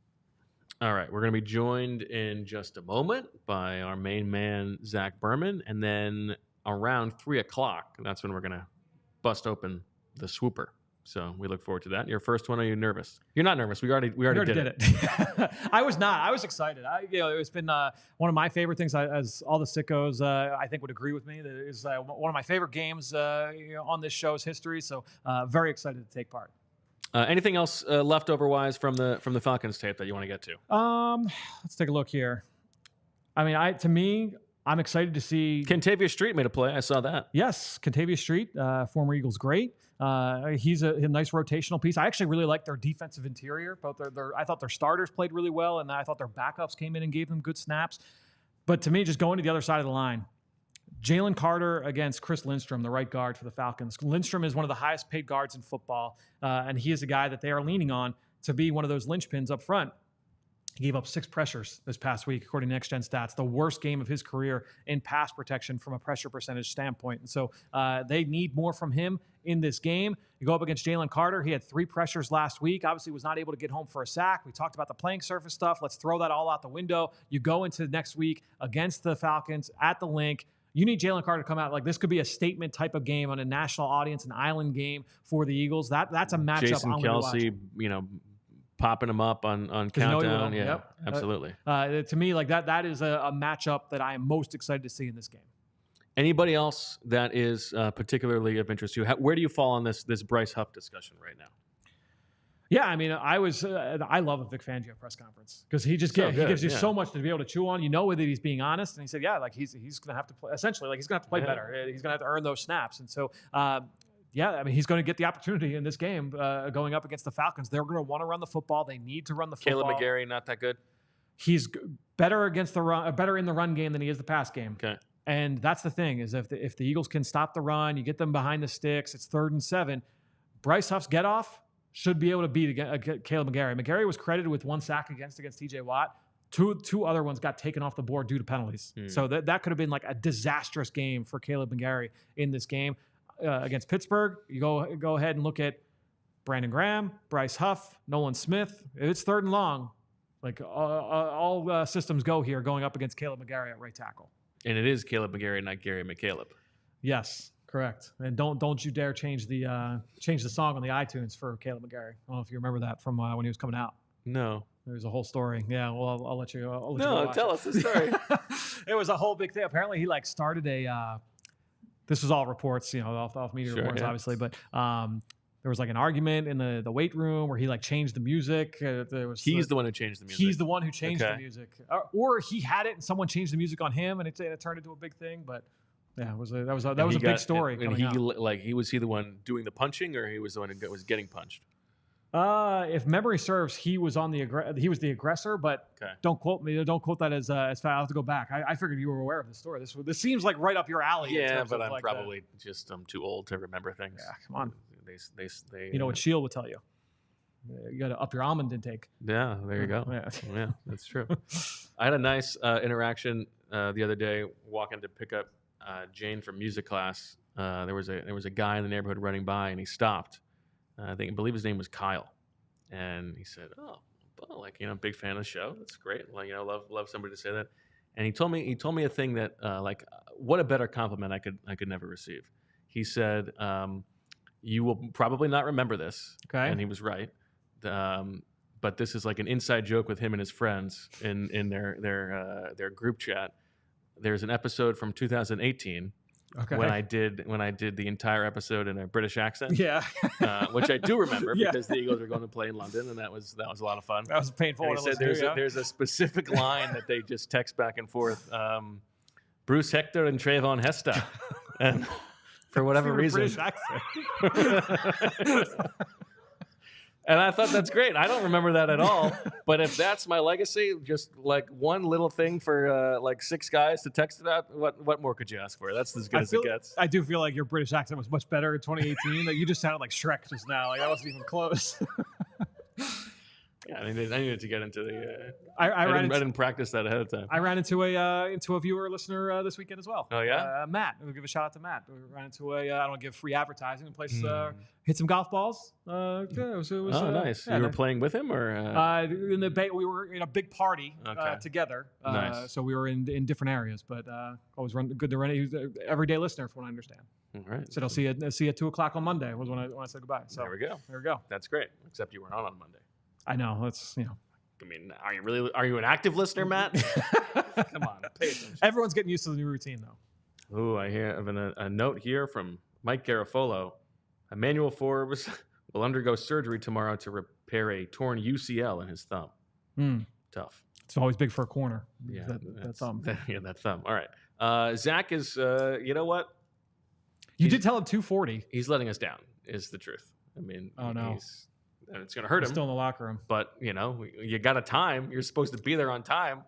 All right, we're going to be joined in just a moment by our main man, Zach Berman, and then around 3 o'clock, that's when we're going to bust open the Swooper. So we look forward to that. Your first one, are you nervous? You're not nervous. We already did it. I was not. I was excited. It's been one of my favorite things, as all the sickos, I think, would agree with me. That is one of my favorite games on this show's history. So very excited to take part. Anything else leftover-wise from the Falcons tape that you want to get to? Let's take a look here. I mean, I'm excited to see. Kentavious Street made a play. I saw that. Yes, Kentavious Street, former Eagles great. He's a nice rotational piece. I actually really like their defensive interior. Both I thought their starters played really well, and I thought their backups came in and gave them good snaps. But to me, just going to the other side of the line, Jalen Carter against Chris Lindstrom, the right guard for the Falcons. Lindstrom is one of the highest paid guards in football, and he is a guy that they are leaning on to be one of those linchpins up front. He gave up 6 pressures this past week, according to Next Gen Stats, the worst game of his career in pass protection from a pressure percentage standpoint. And so they need more from him in this game. You go up against Jalen Carter. He had 3 pressures last week. Obviously was not able to get home for a sack. We talked about the playing surface stuff. Let's throw that all out the window. You go into next week against the Falcons at the Link. You need Jalen Carter to come out. Like, this could be a statement type of game on a national audience, an island game for the Eagles. That's a matchup. Jason Kelce, popping them up on countdown. Yeah, yep. Absolutely. To me, like that is a matchup that I am most excited to see in this game. Anybody else that is particularly of interest to you? Where do you fall on this Bryce Huff discussion right now? Yeah, I mean, I love a Vic Fangio press conference because he gives you so much to be able to chew on. You know that he's being honest, and he said, yeah, like he's going to have to play, essentially, like he's going to have to play better. He's going to have to earn those snaps, and so. Yeah, I mean, he's going to get the opportunity in this game going up against the Falcons. They're going to want to run the football. They need to run the football. Caleb McGarry, not that good? He's better against the run, better in the run game than he is the pass game. Okay. And that's the thing, is if the Eagles can stop the run, you get them behind the sticks, it's 3rd and 7. Bryce Huff's get-off should be able to beat Caleb McGarry. McGarry was credited with 1 sack against TJ Watt. Two other ones got taken off the board due to penalties. So that could have been like a disastrous game for Caleb McGarry in this game. Against Pittsburgh, you go ahead and look at Brandon Graham, Bryce Huff, Nolan Smith. It's 3rd and long. Like all systems go here going up against Caleb McGarry at right tackle. And it is Caleb McGarry, not Gary McCaleb. Yes, correct. And don't you dare change the song on the iTunes for Caleb McGarry. I don't know if you remember that from when he was coming out. No. There's a whole story. Yeah, well, I'll let you. No, tell us the story. It was a whole big thing. Apparently, he started a. This was all reports, off media reports, obviously. But there was an argument in the weight room where he changed the music. He's the one who changed the music. He's the one who changed the music, or he had it and someone changed the music on him, and it turned into a big thing. But yeah, that was a big story. And was he the one doing the punching, or he was the one who was getting punched? If memory serves, he was he was the aggressor, but don't quote me. Don't quote that as fast. I'll have to go back. I figured you were aware of the story. This seems like right up your alley. Yeah, but I'm probably I'm too old to remember things. Yeah, come on. They you know what Shield would tell you. You got to up your almond intake. Yeah, there you go. Yeah, that's true. I had a nice interaction the other day walking to pick up Jane from music class. There was a guy in the neighborhood running by, and he stopped. I believe his name was Kyle, and he said, "Oh, big fan of the show. That's great. Love somebody to say that." And he told me a thing that what a better compliment I could never receive. He said, "You will probably not remember this," and he was right. But this is an inside joke with him and his friends in their group chat. There's an episode from 2018. Okay. When I did the entire episode in a British accent, which I do remember because the Eagles were going to play in London, and that was a lot of fun. That was painful. And he said there's a specific line that they just text back and forth: Bruce Hector and Trayvon Hesta, and for whatever reason, British accent. And I thought that's great. I don't remember that at all. But if that's my legacy, just one little thing for 6 guys to text about, what more could you ask for? That's as good as it gets. I do feel like your British accent was much better in 2018. You just sounded like Shrek just now. That wasn't even close. Yeah, I needed to get into the. I didn't practice that ahead of time. I ran into a viewer listener this weekend as well. Oh yeah, Matt. We'll give a shout out to Matt. We ran into I don't want to give free advertising. The place hit some golf balls. It was nice. Yeah, you were playing with him, or in the bay, we were in a big party together. Nice. So we were in different areas, but always good to run. He was an everyday listener, from what I understand. All right. Said I'll see you at 2:00 on Monday. Was when I said goodbye. So there we go. There we go. That's great. Except you weren't on Monday. I know. That's I mean, are you an active listener, Matt? Come on, pay attention. Everyone's getting used to the new routine, though. Oh, I have a note here from Mike Garofolo. Emmanuel Forbes will undergo surgery tomorrow to repair a torn UCL in his thumb. Tough. It's always big for a corner. Yeah, that thumb. That thumb. All right. Zach is, you know what? You did tell him 240. He's letting us down, is the truth. I mean, no. And it's going to hurt him. Still in the locker room. But, you got a time. You're supposed to be there on time.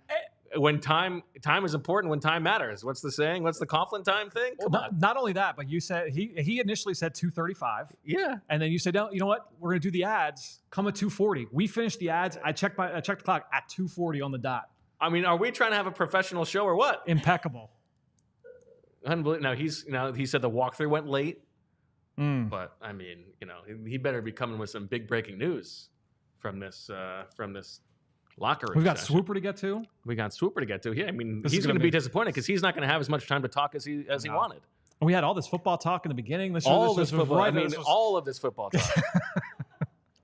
When time is important, when time matters. What's the saying? What's the Coughlin time thing? Not only that, but you said he initially said 235. Yeah. And then you said, no, you know what? We're going to do the ads. Come at 240. We finished the ads. I checked the clock at 240 on the dot. I mean, are we trying to have a professional show or what? Impeccable. Now he said the walkthrough went late. But I mean, he better be coming with some big breaking news from this locker room. We've got session. Swooper to get to. We got Swooper to get to. Yeah, I mean, he's going to be disappointed because he's not going to have as much time to talk as he wanted. We had all this football talk in the beginning. All of this football talk.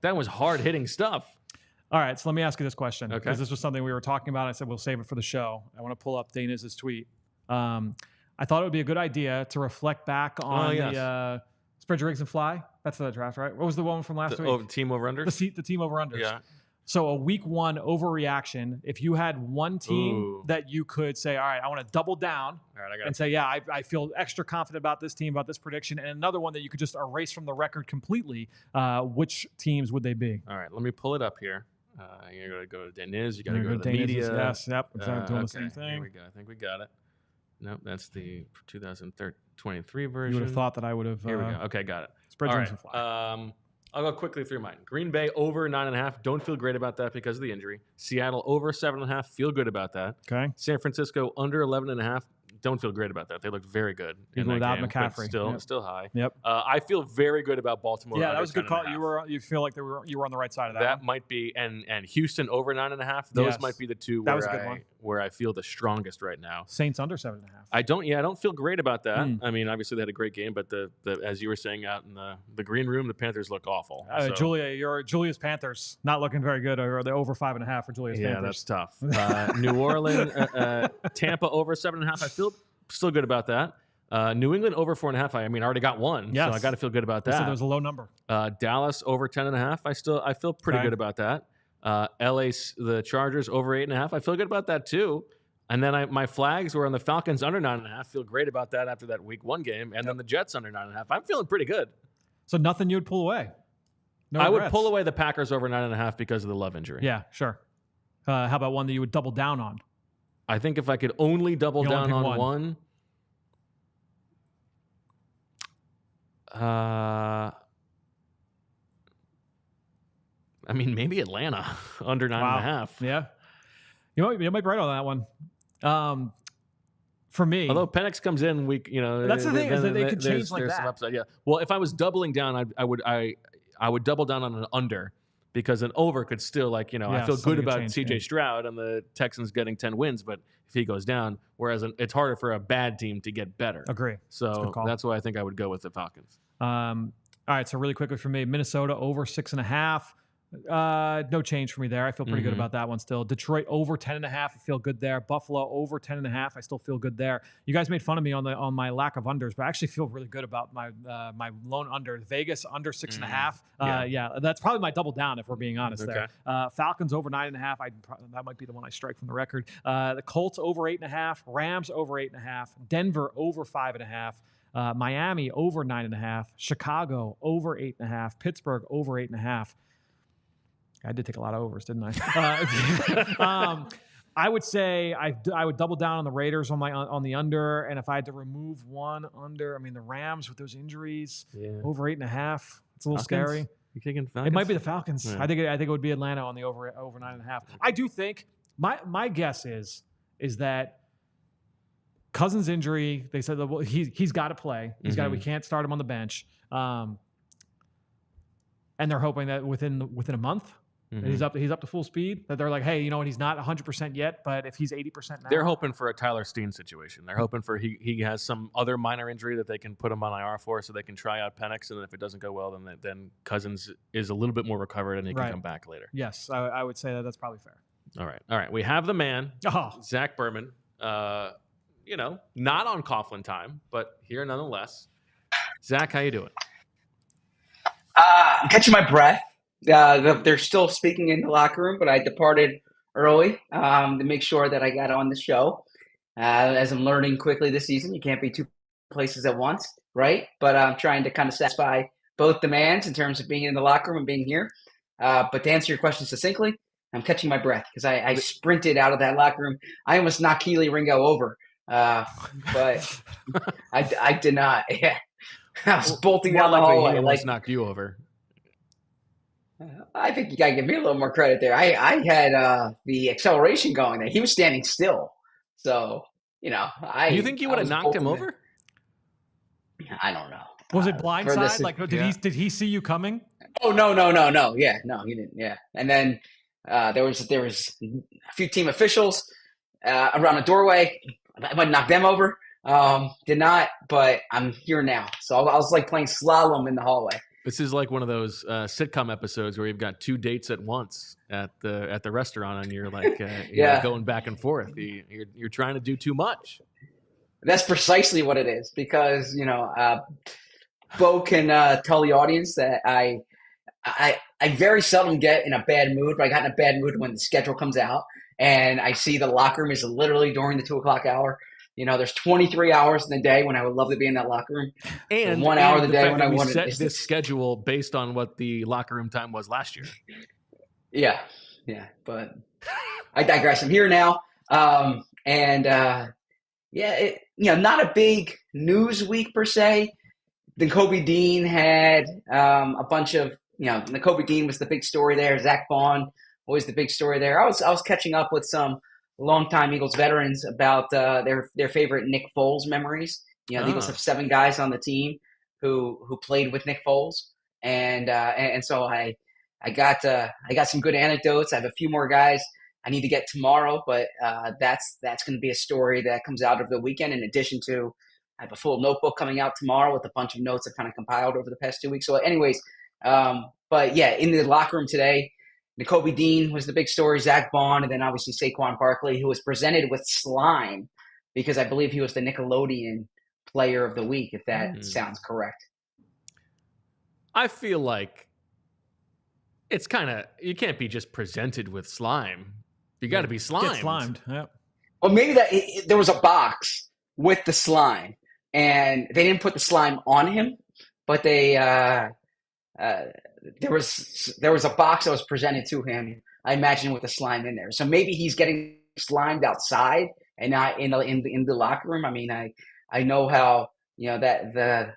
That was hard hitting stuff. All right, so let me ask you this question because this was something we were talking about. I said we'll save it for the show. I want to pull up Dana's tweet. I thought it would be a good idea to reflect back on the spread your eggs and fly. That's the draft, right? What was the one from last week? Team over unders? The team over unders. Yeah. So a week one overreaction, if you had one team that you could say, all right, I want to double down and say, yeah, I feel extra confident about this team, about this prediction, and another one that you could just erase from the record completely, which teams would they be? All right, let me pull it up here. You're going to go to Deniz. You got to go to the media. Yes, yep. I'm doing the same thing. Here we go. I think we got it. Nope, that's the 2023 version. You would have thought that I would have. Here we go. Okay, got it. Spread your eggs and fly. I'll go quickly through mine. Green Bay over 9.5. Don't feel great about that because of the injury. Seattle over 7.5. Feel good about that. Okay. San Francisco under 11.5. Don't feel great about that. They looked very good in that without game, McCaffrey. Still high. Yep. I feel very good about Baltimore. Yeah, that was a good call. You feel like you were on the right side of that. That might be and Houston over 9.5. Those might be the two where I feel the strongest right now. Saints under 7.5. I don't feel great about that. I mean, obviously they had a great game, but the as you were saying out in the green room, the Panthers look awful. Julia's Panthers not looking very good, or the over 5.5 for Julia's Panthers. Yeah, that's tough. New Orleans, Tampa over 7.5. I feel still good about that. New England over 4.5. I mean, I already got one, so I got to feel good about that. So there's a low number. Dallas over 10.5. I feel pretty good about that. LA, the Chargers over 8.5. I feel good about that too. And then my flags were on the Falcons under 9.5. Feel great about that after that week one game. And then the Jets under 9.5. I'm feeling pretty good. So nothing you would pull away? No I regrets. would pull away the Packers over 9.5 because of the Love injury. Yeah, sure. How about one that you would double down on? I think if I could only double down on one. I mean, maybe Atlanta under 9.5. Yeah. You might be right on that one. For me, although Penix comes in week, that's the thing is that they could change like that. Some upside, yeah. Well, if I was doubling down, I would double down on an under because an over could still I feel good about CJ Stroud and the Texans getting 10 wins, but if he goes down, whereas it's harder for a bad team to get better. Agree. So that's why I think I would go with the Falcons. All right. So really quickly for me, Minnesota over 6.5. No change for me there. I feel pretty good about that one still. Detroit over 10.5. I feel good there. Buffalo over 10.5. I still feel good there. You guys made fun of me on my lack of unders, but I actually feel really good about my lone under. Vegas under 6.5. Yeah, that's probably my double down if we're being honest there. Falcons over 9.5. That might be the one I strike from the record. The Colts over 8.5. Rams over 8.5. Denver over 5.5. Miami over 9.5. Chicago over 8.5. Pittsburgh over 8.5. I did take a lot of overs, didn't I? I would say I would double down on the Raiders on the under, and if I had to remove one under, I mean the Rams with those injuries over 8.5. It's a little scary. You thinking Falcons? It might be the Falcons. Yeah. I think it would be Atlanta on the over 9.5. I do think my guess is that Cousins' injury. They said that he's got to play. We can't start him on the bench. And they're hoping that within a month. He's up to full speed. That they're like, hey, you know what? He's not 100% yet, but if he's 80% now, they're hoping for a Tyler Steen situation. They're hoping for he has some other minor injury that they can put him on IR for, so they can try out Penix, and if it doesn't go well, then Cousins is a little bit more recovered and he can come back later. Yes, I would say that's probably fair. All right. We have the man, Zach Berman. Not on Coughlin time, but here nonetheless. Zach, how you doing? I'm catching my breath. They're still speaking in the locker room, but I departed early to make sure that I got on the show. As I'm learning quickly this season, you can't be two places at once, right? But I'm trying to kind of satisfy both demands in terms of being in the locker room and being here. But to answer your question succinctly, I'm catching my breath because I sprinted out of that locker room. I almost knocked Keely Ringo over, but I did not. Yeah. I was bolting down the hallway. He almost knocked you over. I think you got to give me a little more credit there. I had the acceleration going there. He was standing still. So, do you think you would have knocked him over? I don't know. Was it blindside? Like, did he see you coming? Oh, no. Yeah, no, he didn't. Yeah. And then there was a few team officials around the doorway. I might knock them over. Did not, but I'm here now. So I was like playing slalom in the hallway. This is like one of those sitcom episodes where you've got two dates at once at the restaurant, and you're like, you're going back and forth. You're trying to do too much. That's precisely what it is, because Bo can tell the audience that I very seldom get in a bad mood, but I got in a bad mood when the schedule comes out, and I see the locker room is literally during the 2:00 hour. There's 23 hours in the day when I would love to be in that locker room. And 1 hour of the day when I wanted to set this schedule based on what the locker room time was last year. Yeah. But I digress. I'm here now. Not a big news week per se. Nakobe Dean had a bunch of, Nakobe Dean was the big story there. Zach Baun was the big story there. I was catching up with some longtime Eagles veterans about their favorite Nick Foles memories. The Eagles have 7 guys on the team who played with Nick Foles, and so I got some good anecdotes. I have a few more guys I need to get tomorrow, but that's going to be a story that comes out over the weekend. In addition to, I have a full notebook coming out tomorrow with a bunch of notes I've kind of compiled over the past 2 weeks. So, anyways, but yeah, in the locker room today, Nakobe Dean was the big story, Zach Berman, and then obviously Saquon Barkley, who was presented with slime because I believe he was the Nickelodeon Player of the Week, if that sounds correct. I feel like it's kind of – you can't be just presented with slime. You got to be slimed. Get slimed, yeah. Well, maybe there was a box with the slime, and they didn't put the slime on him, but they there was a box that was presented to him, I imagine, with the slime in there. So maybe he's getting slimed outside and not in the locker room. I mean, I know how that the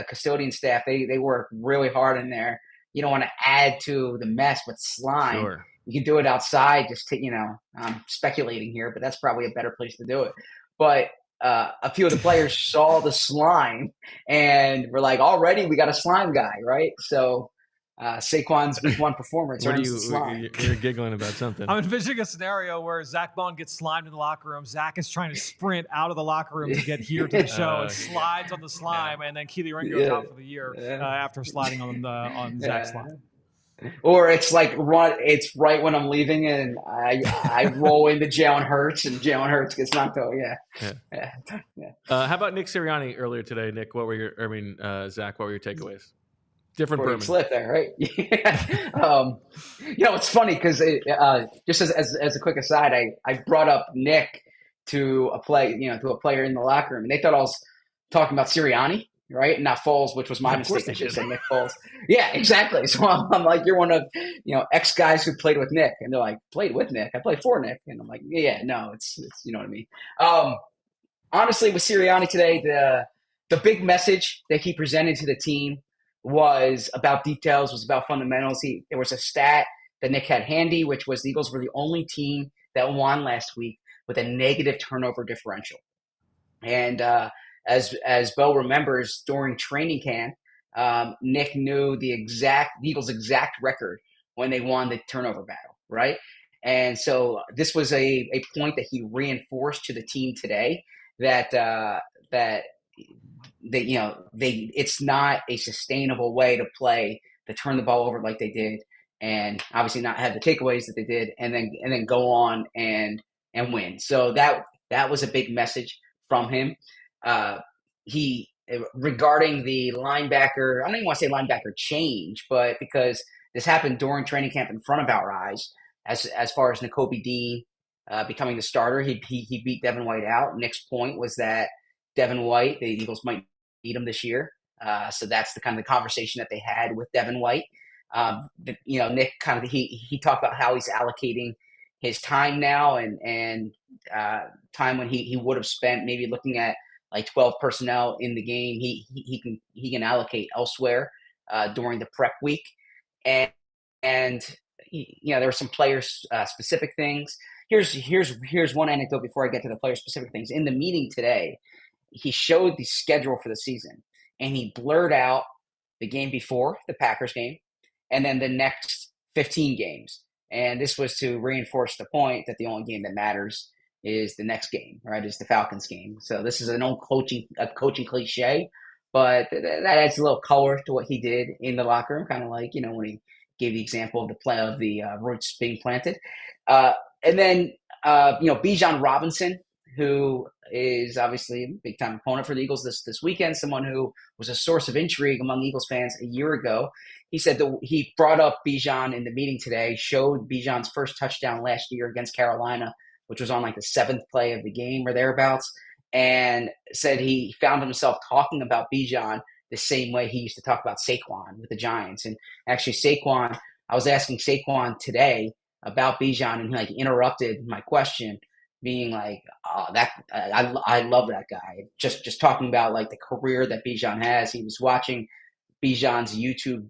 custodian staff they work really hard in there. You don't want to add to the mess with slime. Sure. You can do it outside. Just to, I'm speculating here, but that's probably a better place to do it. But a few of the players saw the slime and were like, already we got a slime guy, right? So Saquon's week 1 performance. You're giggling about something. I'm envisioning a scenario where Zach Berman gets slimed in the locker room. Zach is trying to sprint out of the locker room to get here to the show and slides on the slime, and then Keely Ringo's out for the year after sliding on Zach's slime. Or it's like it's right when I'm leaving, and I roll into Jalen Hurts, and Jalen Hurts gets knocked out. Yeah. How about Nick Sirianni earlier today? Nick, Zach, what were your takeaways? Different Berman. Slip there, right? It's funny because just as a quick aside, I brought up Nick to a player in the locker room, and they thought I was talking about Sirianni, right? And not Foles, which was my mistake. I should have said Nick Foles. Yeah, exactly. So I'm like, you're one of ex guys who played with Nick, and they're like, played with Nick? I played for Nick, and I'm like, yeah, no, it's you know what I mean. Honestly, with Sirianni today, the big message that he presented to the team was about details, was about fundamentals. There was a stat that Nick had handy, which was the Eagles were the only team that won last week with a negative turnover differential. And as Bo remembers, during training camp, Nick knew the Eagles' exact record when they won the turnover battle, right? And so this was a point that he reinforced to the team today that it's not a sustainable way to play to turn the ball over like they did, and obviously not have the takeaways that they did, and then go on and win. So that was a big message from him. He regarding the linebacker, I don't even want to say linebacker change, but because this happened during training camp in front of our eyes, as far as Nakobe Dean becoming the starter, he beat Devin White out. Nick's point was that Devin White, the Eagles might need him this year. So that's the kind of the conversation that they had with Devin White. Nick kind of he talked about how he's allocating his time now and time when he would have spent maybe looking at like 12 personnel in the game. He can allocate elsewhere during the prep week, and there were some player specific things. Here's one anecdote before I get to the player specific things. In the meeting today, he showed the schedule for the season, and he blurred out the game before, the Packers game, and then the next 15 games. And this was to reinforce the point that the only game that matters is the next game, right? Is the Falcons game. So this is an old coaching cliche, but that adds a little color to what he did in the locker room, kind of like, when he gave the example of the play of the roots being planted. And then, Bijan Robinson, who is obviously a big-time opponent for the Eagles this weekend, someone who was a source of intrigue among Eagles fans a year ago. He said that he brought up Bijan in the meeting today, showed Bijan's first touchdown last year against Carolina, which was on like the 7th play of the game or thereabouts, and said he found himself talking about Bijan the same way he used to talk about Saquon with the Giants. And actually Saquon, I was asking Saquon today about Bijan, and he like interrupted my question, being like, "Oh, I love that guy." Just talking about like the career that Bijan has. He was watching Bijan's YouTube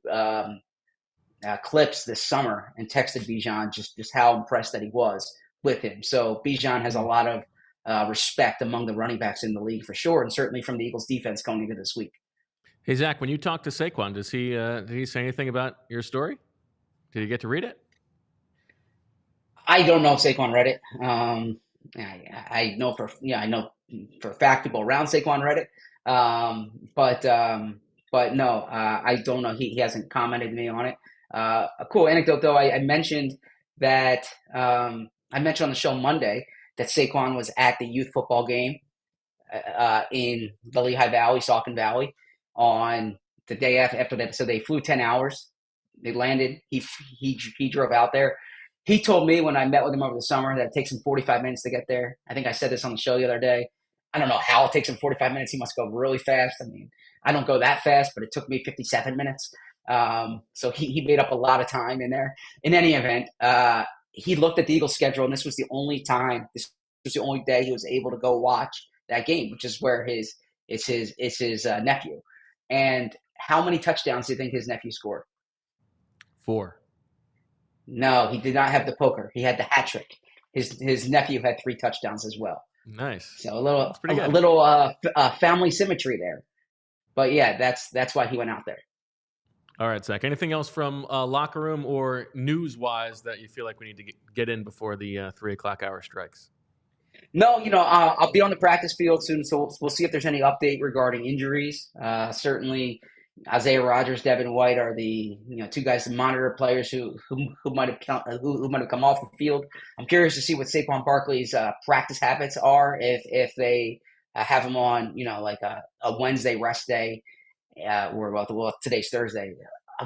clips this summer and texted Bijan just how impressed that he was with him. So Bijan has a lot of respect among the running backs in the league for sure, and certainly from the Eagles defense going into this week. Hey Zach, when you talk to Saquon, did he say anything about your story? Did you get to read it? I don't know if Saquon read it. I know for a fact people around Saquon read it. But no, I don't know. He hasn't commented to me on it. A cool anecdote though, I mentioned that I mentioned on the show Monday that Saquon was at the youth football game in the Lehigh Valley, Saucon Valley, on the day after that. So they flew 10 hours. They landed. He drove out there. He told me when I met with him over the summer that it takes him 45 minutes to get there. I think I said this on the show the other day. I don't know how it takes him 45 minutes. He must go really fast. I mean, I don't go that fast, but it took me 57 minutes. So he made up a lot of time in there. In any event, he looked at the Eagles schedule, and this was the only day he was able to go watch that game, which is where his nephew. And how many touchdowns do you think his nephew scored? 4. No, he did not have the poker. He had the hat trick. His nephew had 3 touchdowns as well. Nice. So a little family symmetry there. But yeah, that's why he went out there. All right, Zach. Anything else from locker room or news-wise that you feel like we need to get in before the 3 o'clock hour strikes? No, I'll be on the practice field soon, so we'll see if there's any update regarding injuries. Certainly, Isaiah Rodgers, Devin White are the 2 guys to monitor players who might have come off the field. I'm curious to see what Saquon Barkley's practice habits are if they have him on like a Wednesday rest day, or today's Thursday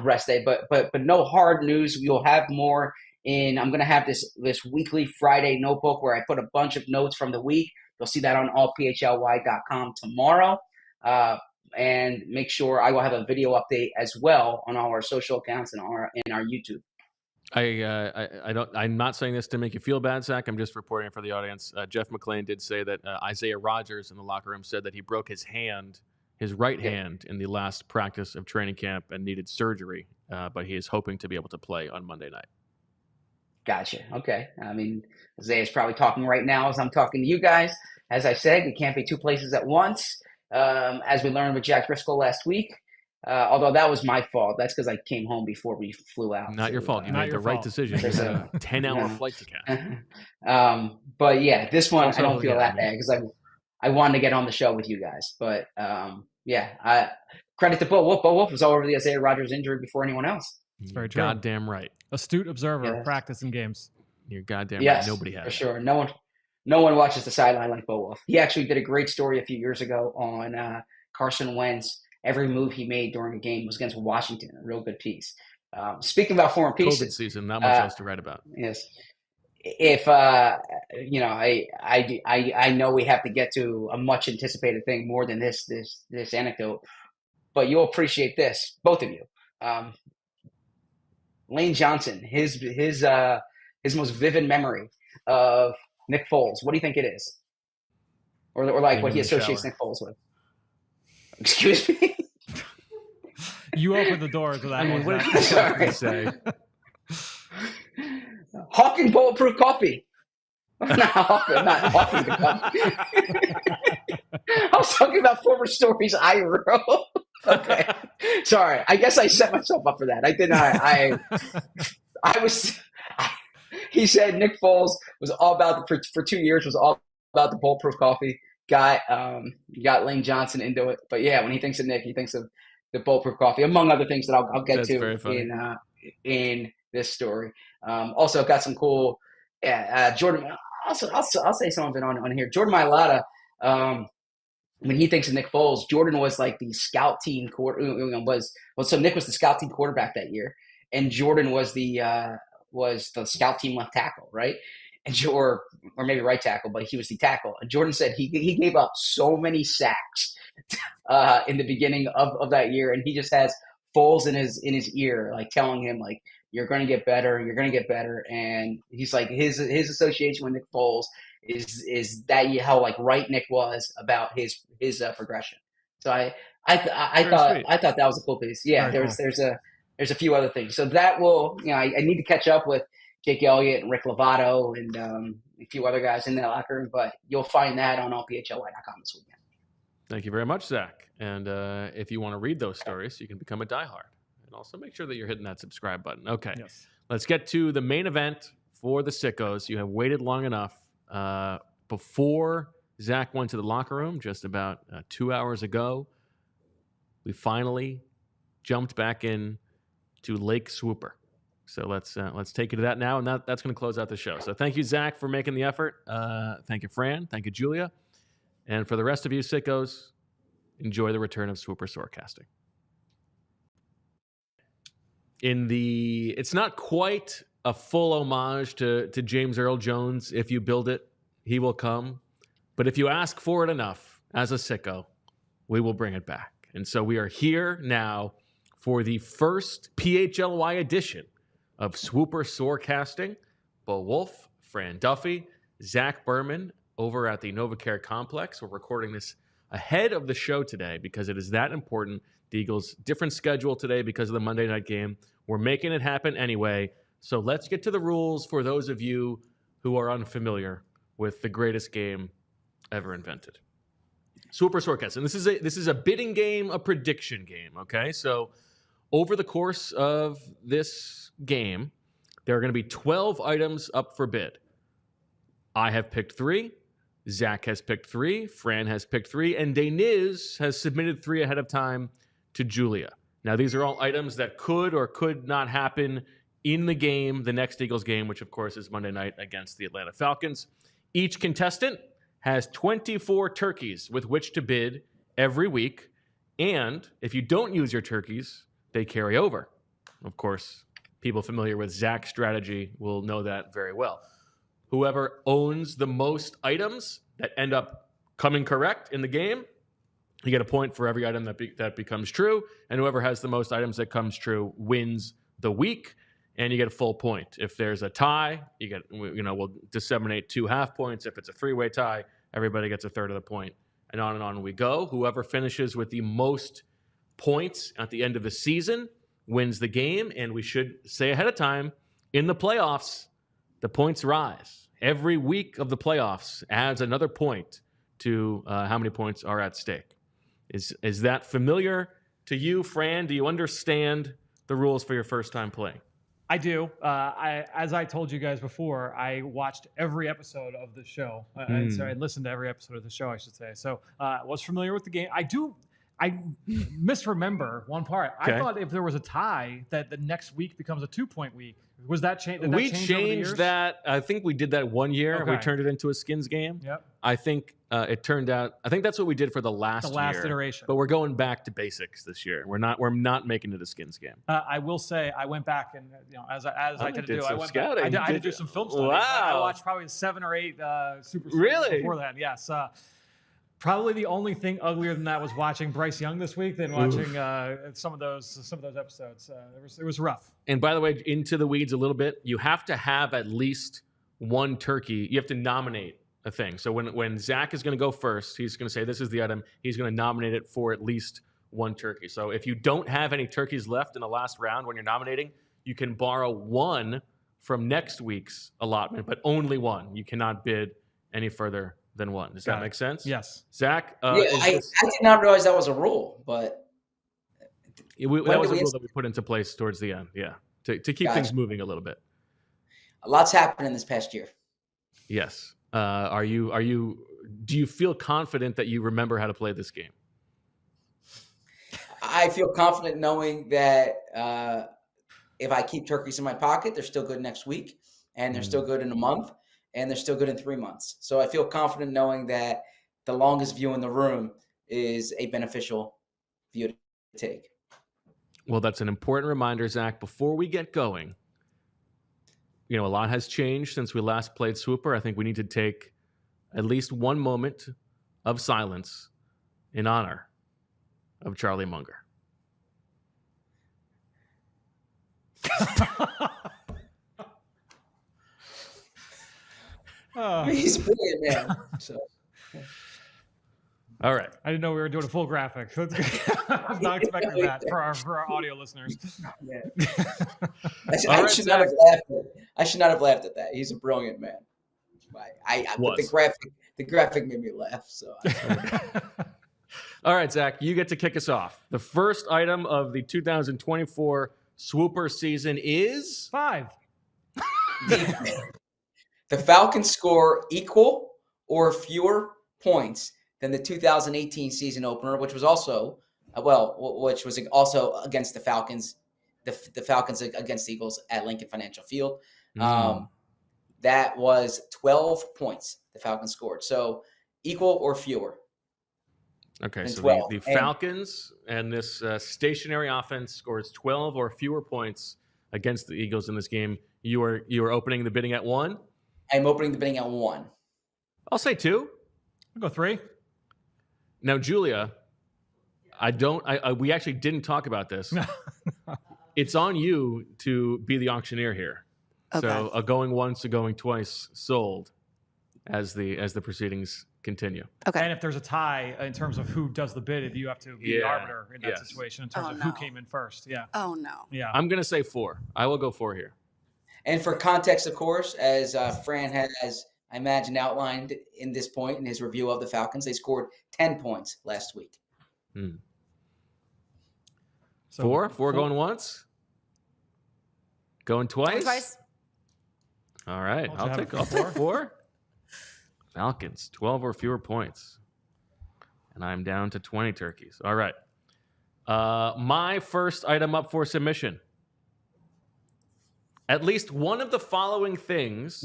rest day. But no hard news. We'll have more. I'm going to have this weekly Friday notebook where I put a bunch of notes from the week. You'll see that on allphly.com tomorrow. And make sure I will have a video update as well on all our social accounts and in our YouTube. I'm not saying this to make you feel bad, Zach. I'm just reporting for the audience. Jeff McClain did say that Isaiah Rodgers in the locker room said that he broke his hand his right hand in the last practice of training camp and needed surgery, but he is hoping to be able to play on Monday night. Gotcha. Okay. I mean, Isaiah's probably talking right now as I'm talking to you guys. As I said, you can't be two places at once, as we learned with Jack Driscoll last week. Although that was my fault. That's because I came home before we flew out. Not your fault. You made the right decision. You had a 10-hour flight to catch. But yeah, this one Also, I don't feel that bad because I wanted to get on the show with you guys. But yeah, credit to Bo Wulf. Bo Wulf was all over the Isaiah Rodgers injury before anyone else. It's very true. Goddamn right. Astute observer of practice and games. You're goddamn right. Nobody has for sure. No one watches the sideline like Bo Wulf. He actually did a great story a few years ago on Carson Wentz. Every move he made during a game was against Washington. A real good piece. Speaking about foreign pieces, COVID season, not much else to write about. Yes. If I know we have to get to a much anticipated thing more than this anecdote, but you'll appreciate this, both of you. Lane Johnson, his most vivid memory of Nick Foles. What do you think it is, or like what he associates Nick Foles with? Excuse me. You opened the door to that. I mean, what did you say? Hawking bulletproof coffee. Not Hawking the coffee. I was talking about former stories I wrote. Okay. Sorry. I guess I set myself up for that. I did not. I was. He said Nick Foles was all about for 2 years was all about the bulletproof coffee. Got Lane Johnson into it, but yeah, when he thinks of Nick, he thinks of the bulletproof coffee, among other things that I'll get to in this story. Also got some cool, Jordan. Also, I'll say some of it on here. Jordan Mailata. When he thinks of Nick Foles, Jordan was like the scout team so Nick was the scout team quarterback that year, and Jordan was the scout team left tackle, right? Or maybe right tackle, but he was the tackle. And Jordan said he gave up so many sacks in the beginning of that year, and he just has Foles in his ear, like telling him like you're going to get better, and he's like his association with Nick Foles is that how like right Nick was about his progression. So I thought that was a cool piece. Yeah, there's a few other things. So that will I need to catch up with Jake Elliott and Rick Lovato and a few other guys in that locker room, but you'll find that on allphly.com this weekend. Thank you very much, Zach. And if you want to read those stories, you can become a diehard. And also make sure that you're hitting that subscribe button. Okay, Let's get to the main event for the sickos. You have waited long enough. Before Zach went to the locker room, just about 2 hours ago, we finally jumped back in to Lake Swooper. So let's take you to that now, and that's going to close out the show. So thank you, Zach, for making the effort. Thank you, Fran. Thank you, Julia. And for the rest of you sickos, enjoy the return of Swooper Soarcasting. It's not quite a full homage to James Earl Jones. If you build it, he will come. But if you ask for it enough, as a sicko, we will bring it back. And so we are here now for the first PHLY edition of Swooper Soarcasting. Bo Wulf, Fran Duffy, Zach Berman over at the NovaCare Complex. We're recording this ahead of the show today because it is that important. The Eagles' different schedule today because of the Monday night game. We're making it happen anyway. So let's get to the rules for those of you who are unfamiliar with the greatest game ever invented. Swooper Soarcasting. This is a bidding game, a prediction game, okay? So over the course of this game, there are going to be 12 items up for bid. I have picked 3. Zach has picked 3. Fran has picked 3. And Deniz has submitted 3 ahead of time to Julia. Now, these are all items that could or could not happen in the game, the next Eagles game, which, of course, is Monday night against the Atlanta Falcons. Each contestant has 24 turkeys with which to bid every week. And if you don't use your turkeys, they carry over. Of course, people familiar with Zach's strategy will know that very well. Whoever owns the most items that end up coming correct in the game, you get a point for every item that becomes true. And whoever has the most items that comes true wins the week. And you get a full point. If there's a tie, we'll disseminate 2 half points. If it's a 3-way tie, everybody gets a third of the point and on we go. Whoever finishes with the most points at the end of the season wins the game. And we should say ahead of time, in the playoffs, the points rise. Every week of the playoffs adds another point to how many points are at stake. Is that familiar to you, Fran? Do you understand the rules for your first time playing? I do. As I told you guys before, I watched every episode of the show. And so I listened to every episode of the show, I should say. So was familiar with the game. I misremember one part. Okay. I thought if there was a tie, that the next week becomes a 2-point week. Was that changed? We changed that. I think we did that one year. Okay. We turned it into a skins game. Yep. I think it turned out. I think that's what we did for the last year. Iteration. But we're going back to basics this year. We're not making it a skins game. I will say I went back and as I did do. I went scouting. back, I had to do some film studies. Wow. I watched probably 7 or 8 Super Really? before that. Yes. Probably the only thing uglier than that was watching Bryce Young this week than watching some of those episodes. It was rough. And by the way, into the weeds a little bit, you have to have at least one turkey. You have to nominate a thing. So when Zach is going to go first, he's going to say, this is the item. He's going to nominate it for at least one turkey. So if you don't have any turkeys left in the last round when you're nominating, you can borrow one from next week's allotment, but only one. You cannot bid any further than one. Does that make sense? Yes. Zach? I did not realize that was a rule, but that was a rule that we put into place towards the end, to keep things moving a little bit. A lot's happened in this past year. Yes. Do you feel confident that you remember how to play this game? I feel confident knowing that if I keep turkeys in my pocket, they're still good next week, and they're still good in a month, and they're still good in 3 months. So I feel confident knowing that the longest view in the room is a beneficial view to take. Well, that's an important reminder, Zach. Before we get going, a lot has changed since we last played Swooper. I think we need to take at least one moment of silence in honor of Charlie Munger. He's a brilliant man. So. All right. I didn't know we were doing a full graphic. I was not expecting that for our audio listeners. Yeah. I should not have laughed at that. He's a brilliant man. But the graphic made me laugh. So. All right, Zach, you get to kick us off. The first item of the 2024 Swooper season is 5. The Falcons score equal or fewer points than the 2018 season opener, which was also against the Falcons, the Falcons against the Eagles at Lincoln Financial Field. That was 12 points the Falcons scored. So equal or fewer. Okay, so the Falcons and this stationary offense scores 12 or fewer points against the Eagles in this game. You are opening the bidding at 1? I'm opening the bidding at 1. I'll say 2. I'll go 3. Now, Julia, we actually didn't talk about this. It's on you to be the auctioneer here. Okay. So a going once, a going twice sold as the proceedings continue. Okay. And if there's a tie in terms of who does the bid, you have to be the arbiter in that situation in terms of who came in first. Yeah. Oh, no. Yeah. I'm going to say 4. I will go 4 here. And for context, of course, as Fran has, I imagine, outlined in this point in his review of the Falcons, they scored 10 points last week. So 4 going once? Going twice? Twice. All right. I'll take 4. Falcons, 12 or fewer points. And I'm down to 20 turkeys. All right. My first item up for submission. At least one of the following things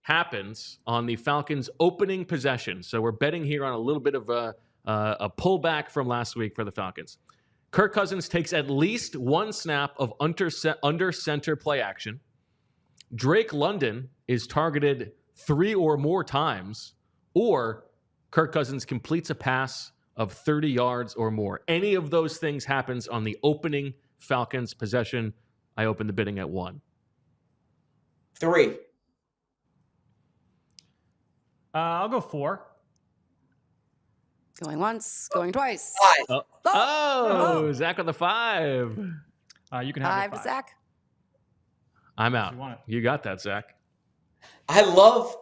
happens on the Falcons' opening possession. So we're betting here on a little bit of a pullback from last week for the Falcons. Kirk Cousins takes at least one snap of under center play action. Drake London is targeted 3 or more times, or Kirk Cousins completes a pass of 30 yards or more. Any of those things happens on the opening Falcons possession. I open the bidding at 1. 3. I'll go 4. Going once, going twice. 5. Oh, Zach with the 5. You can have 5 your to Zach. I'm You out. want it. You got that, Zach. I love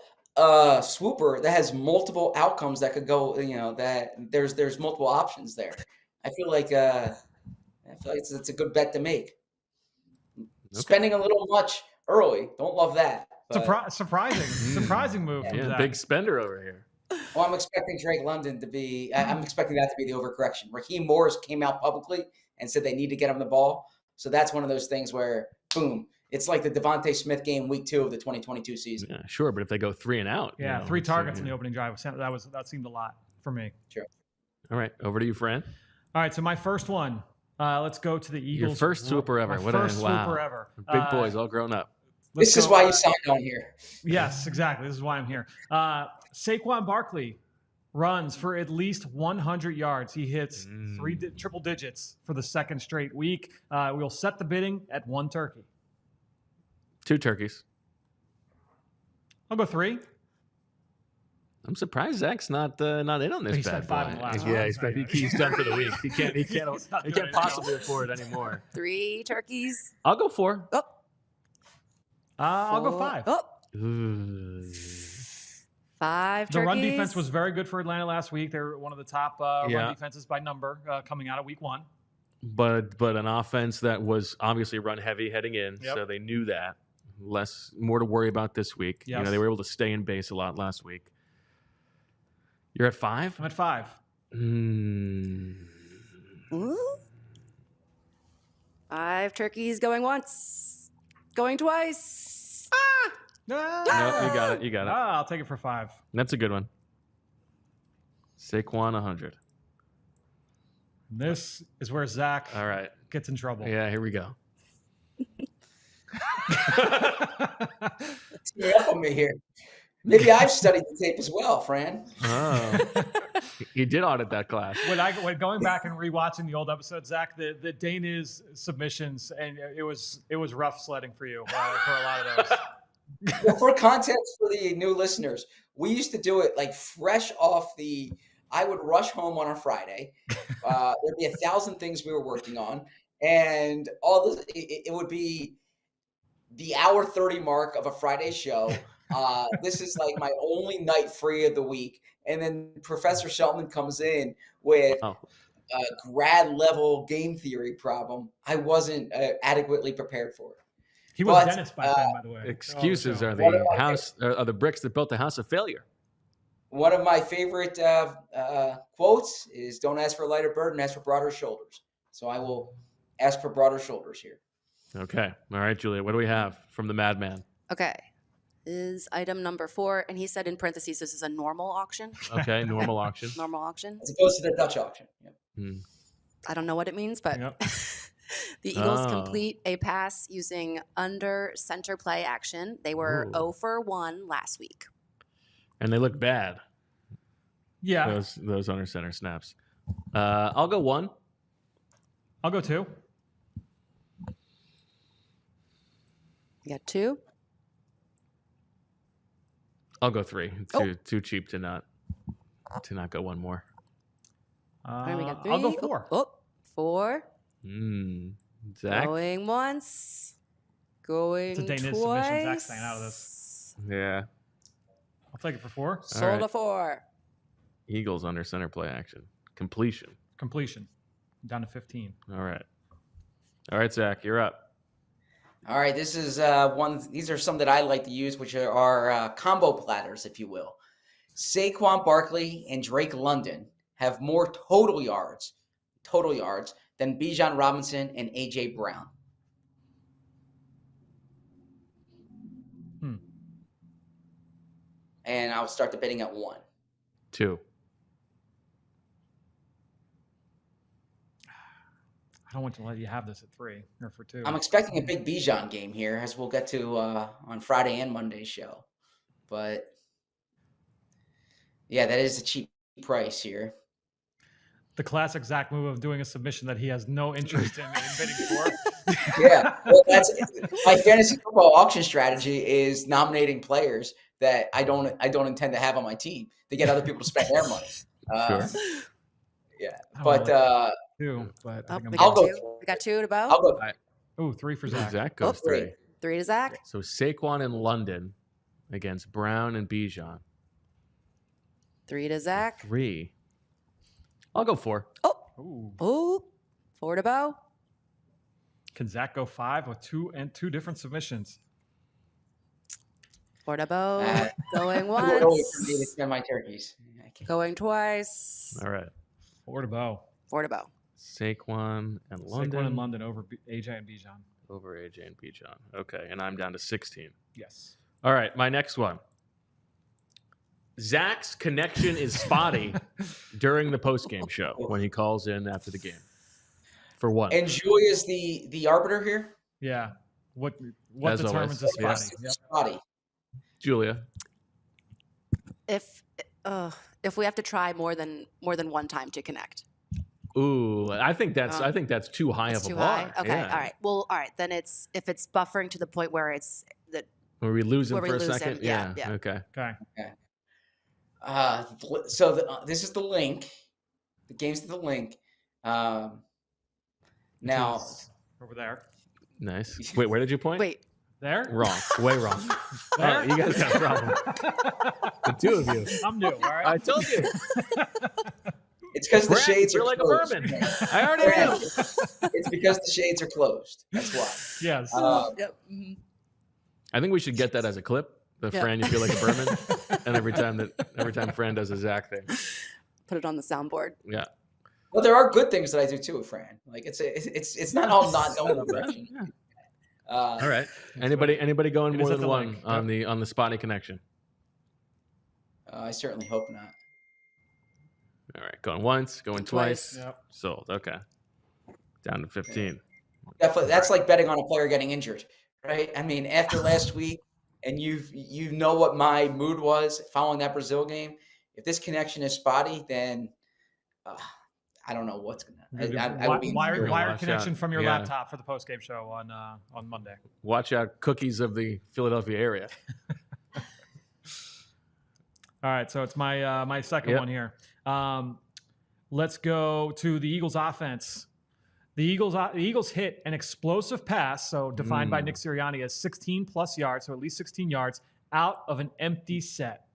Swooper that has multiple outcomes that could go. That there's multiple options there. I feel like it's a good bet to make. Okay. Spending a little much early, don't love that. but- Surprising move from Yeah, Zach. big spender over here. Well, I'm expecting Drake London to be. I'm expecting that to be the overcorrection. Raheem Morris came out publicly and said they need to get him the ball. So that's one of those things where, boom, it's like the Devontae Smith game, week 2 of the 2022 season. Yeah, sure, but if they go 3 and out, Yeah, you know, 3 it's, targets in the opening drive. That seemed a lot for me. All right, over to you, Fran. All right, so my first one. Let's go to the Eagles. Your first swooper ever. My What first wow. swooper ever. Big boys, all grown up. This is why you signed on here. Yes, exactly. This is why I'm here. Saquon Barkley runs for at least 100 yards. He hits triple digits for the second straight week. We'll set the bidding at 1 turkey. 2 turkeys. I'll go 3. I'm surprised Zach's not in on this He bad spent 5 boy. in the last Yeah, one. he's done for the week. He can't He's not doing it possibly afford it anymore. 3 turkeys. I'll go 4. Oh, I'll go 4. 5. Oh, Ooh. 5 The turkeys. run defense was very good for Atlanta last week. They were one of the top Yeah. run defenses by number coming out of week 1. But an offense that was obviously run heavy heading in, Yep. so they knew that. More to worry about this week. Yes. You know, they were able to stay in base a lot last week. You're at 5? I'm at 5. Mm. Ooh. 5 turkeys going once, going twice. No, you got it. You got it. I'll take it for 5. That's a good one. Saquon 100. This is where Zach All right. gets in trouble. Yeah, here we go. You're up on me here. Maybe I've studied the tape as well, Fran. Oh. He did audit that class. When going back and rewatching the old episode, Zach, the Dana's submissions, and it was rough sledding for you for a lot of those. Well, for context for the new listeners, we used to do it like fresh off I would rush home on a Friday. There'd be 1,000 things we were working on, and all this. It would be the hour 30 mark of a Friday show. This is like my only night free of the week, and then Professor Shelton comes in with a grad level game theory problem. I wasn't adequately prepared for it. He was But, Dennis back then, by the way. Excuses are What the about house are the bricks that built the house of failure. One of my favorite quotes is "Don't ask for a lighter burden, ask for broader shoulders." So I will ask for broader shoulders here. Okay. All right, Julia. What do we have from the madman? Okay. Is item number 4, and he said in parentheses, this is a normal auction. Okay, normal auction. Normal auction. As opposed to the Dutch auction. Yep. I don't know what it means, but Yep. the Eagles Oh. complete a pass using under center play action. They were Ooh. 0 for 1 last week. And they look bad. Yeah, Those under center snaps. I'll go 1. I'll go 2. You got 2. I'll go 3. Too cheap to not go 1 more. All right, we got 3. I'll go 4. Oh, 4. Zach. Going once. Going It's a Dana's twice. submission. Zach's staying out of this. Yeah. I'll take it for 4. Sold right. a 4. Eagles under center play action. Completion. Completion. Down to 15. All right, Zach, you're up. All right, this is these are some that I like to use, which are combo platters, if you will. Saquon Barkley and Drake London have more total yards than Bijan Robinson and AJ Brown. And I'll start the bidding at 1. 2. I don't want to let you have this at 3 or for 2. I'm expecting a big Bijan game here, as we'll get to on Friday and Monday's show. But yeah, that is a cheap price here. The classic Zach move of doing a submission that he has no interest in bidding for. Yeah, well, that's my fantasy football auction strategy is nominating players that I don't intend to have on my team to get other people to spend their money. Sure. Yeah, I but don't Two, but I Oh, think we I'm I'll got go two. for We got two to Bo. I'll go. Oh, 3 for Zach. Zach goes Oh, 3. 3 to Zach. So Saquon in London against Brown and Bijan. 3 to Zach. 3. I'll go 4. Ooh. Oh, 4 to Bo. Can Zach go 5 with two different submissions? 4 to Bo. Uh, Going Too early for me to once. spend my turkeys. I can't. Going twice. All right. 4 to Bo. 4 to Bo. Saquon and London. Saquon in London over AJ and Bijan. Over AJ and Bijan. Okay, and I'm down to 16. Yes. All right, my next one. Zach's connection is spotty during the postgame show when he calls in after the game. For one. And Julia is the arbiter here. Yeah. What As determines always. a Yeah. spotty? Yep. Spotty. Julia. If we have to try more than one time to connect. Ooh, I think that's too high It's of a too bar. high. Okay. Yeah. All right. Well, all right. Then if it's buffering to the point where it's that Where we lose him Where we for a lose him, second? yeah. Okay. Okay. This is the link. The game's to the link. Now, Over there. Nice. Wait, where did you point? wait. There? Wrong. Way wrong. There? You guys got a problem. The two of you. I'm new, all right? I told you. it's because the Brad, shades you're are like a closed. bourbon. I already Brad, knew. it's because the shades are closed. That's why. Yes. Yep. Mhm. I think we should get that as a clip. The Yeah. Fran, you feel like a Berman, and every time Fran does a Zach thing. Put it on the soundboard. Yeah. Well, there are good things that I do too with Fran. Like it's not all not going in the direction. Yeah. All right. Anybody going It more is at than the one link. on the spotty connection? I certainly hope not. All right. Going once, going twice. Yep. Sold. Okay. Down to 15. Definitely, that's like betting on a player getting injured, right? I mean, after last week, and you know what my mood was following that Brazil game. If this connection is spotty, then I don't know what's gonna. I would be Wire watch connection out. from your Yeah. laptop for the postgame show on Monday. Watch out, cookies of the Philadelphia area. All right, so it's my second Yep. one here. Let's go to the Eagles offense. The Eagles hit an explosive pass, so defined by Nick Sirianni as 16 plus yards, so at least 16 yards, out of an empty set.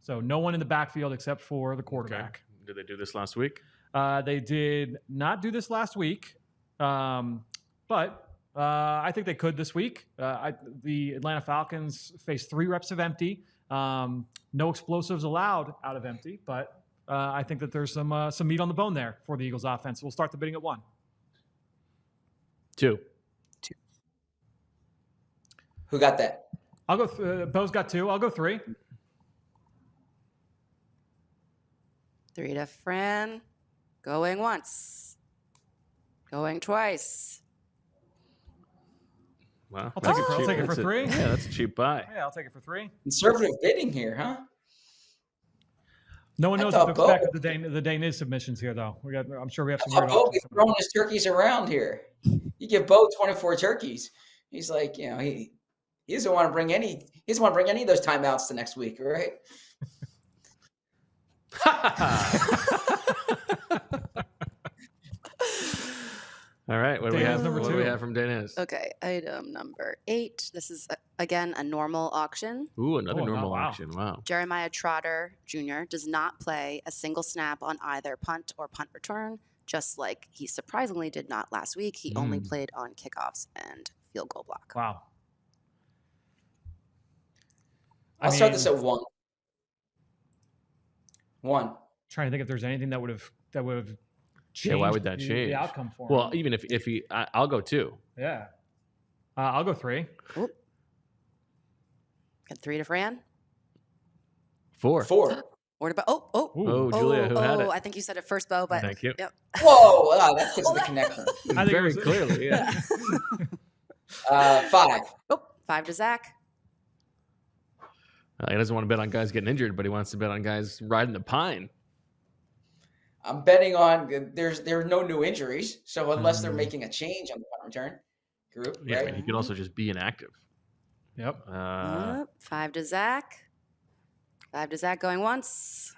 So no one in the backfield except for the quarterback. Okay. Did they do this last week? They did not do this last week, but I think they could this week. The Atlanta Falcons faced 3 reps of empty. No explosives allowed out of empty, but I think that there's some meat on the bone there for the Eagles offense. We'll start the bidding at 1. 2. Who got that? I'll go. Bo's got 2. I'll go 3. 3 to Fran. Going once. Going twice. Well, I'll take it. that's I'll cheap- take it for that's a- 3. Yeah, that's a cheap buy. Yeah, I'll take it for 3. Conservative bidding here, huh? No one I knows thought what to expect Bo- of the Dane is submissions here, though. I'm sure we have some Oh, weird Bo options. is throwing his turkeys around here. You give Bo 24 turkeys. He's like, he doesn't want to bring any. He doesn't want to bring any of those timeouts to next week, right? All right. What do we Dana's have? number What do we 2. have from Dana's? Okay, item number 8. This is, again, a normal auction. Ooh, another Oh, normal wow. auction. Wow. Jeremiah Trotter Jr. does not play a single snap on either punt or punt return, just like he surprisingly did not last week. He only played on kickoffs and field goal block. Wow. I'll start this at 1. 1. Trying to think if there's anything that would have changed. Yeah, why would that the change? outcome for Well, him. even if he, I'll go 2. Yeah. I'll go 3. Got 3 to Fran. 4. 4. What about? Oh. Ooh. Oh, Julia, who had it? I think you said it first, Bo. But Thank you. Yep. Whoa! That's because of the connection. I think it Very was- clearly, yeah. 5. 5 to Zach. He doesn't want to bet on guys getting injured, but he wants to bet on guys riding the pine. I'm betting on there are no new injuries, so unless they're making a change on the punt return group, Yeah, I right? mean, he could also just be inactive. Yep. 5 to Zach. 5 to Zach going once.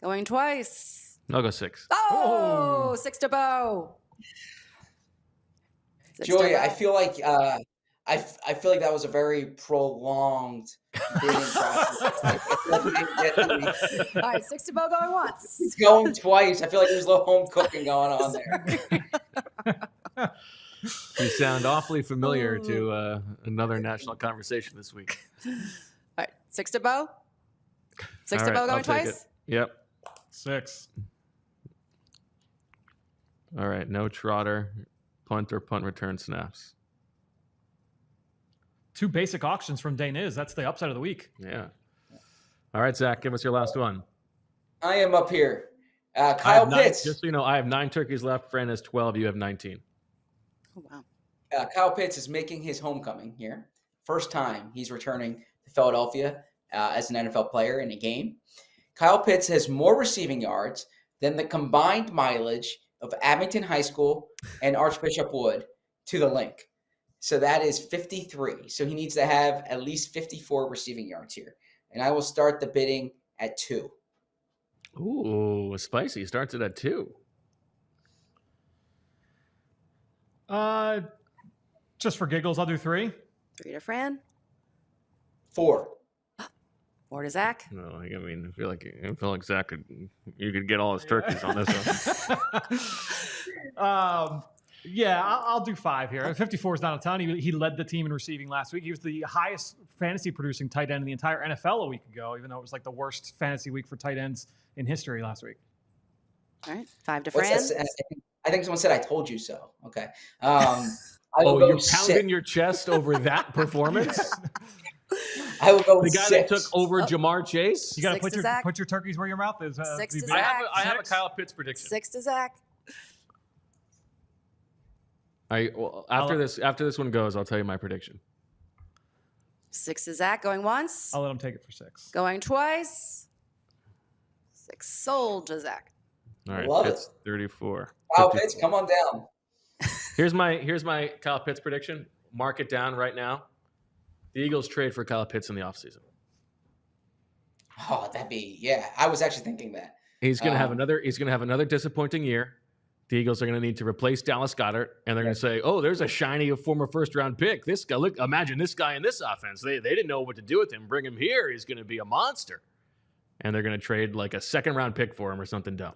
Going twice. I'll go 6. Oh, 6 to Bo. 6 to Julia, Bo. I feel like that was a very prolonged bidding process. I feel like we didn't get to All right, 6 to Bo going once. It's going twice. I feel like there's a little home cooking going on there. You sound awfully familiar to another national conversation this week. All right, 6 to Bo. 6 All to right, Bo going I'll take twice. it. Yep. 6. All right, no Trotter, punt or punt return snaps. 2 basic auctions from Daniz. That's the upside of the week. Yeah. All right, Zach, give us your last one. I am up here. Kyle Pitts. Just so you know, I have 9 turkeys left. Fran has 12. You have 19. Oh, wow. Kyle Pitts is making his homecoming here. First time he's returning to Philadelphia as an NFL player in a game. Kyle Pitts has more receiving yards than the combined mileage of Abington High School and Archbishop Wood to the link. So that is 53. So he needs to have at least 54 receiving yards here. And I will start the bidding at 2. Ooh, spicy. Starts it at 2. Just for giggles, I'll do 3. 3 to Fran. 4. 4 to Zach. No, I mean, I feel like Zach you could get all his turkeys on this one. Yeah, I'll do 5 here. 54 is not a ton. He led the team in receiving last week. He was the highest fantasy producing tight end in the entire NFL a week ago, even though it was like the worst fantasy week for tight ends in history last week. All right, 5 to What's Fran. that? I think someone said, "I told you so." Okay. I will go You're 6. pounding your chest over that performance? I will go The guy 6. that took over Jamar Chase? You got to 6 put to your Zach. put your turkeys where your mouth is. 6 to VB. Zach. I have a 6. Kyle Pitts prediction. 6 to Zach. After this one goes, I'll tell you my prediction. 6 to Zach going once. I'll let him take it for 6. Going twice. 6 sold to Zach. All right, Love Pitts 34. Kyle 54. Pitts, come on down. Here's my Kyle Pitts prediction. Mark it down right now. The Eagles trade for Kyle Pitts in the offseason. Oh, I was actually thinking that. He's gonna have another disappointing year. The Eagles are going to need to replace Dallas Goedert, and they're going to say, "Oh, there's a shiny former first-round pick. This guy, look, imagine this guy in this offense. They didn't know what to do with him. Bring him here. He's going to be a monster." And they're going to trade like a second-round pick for him or something dumb.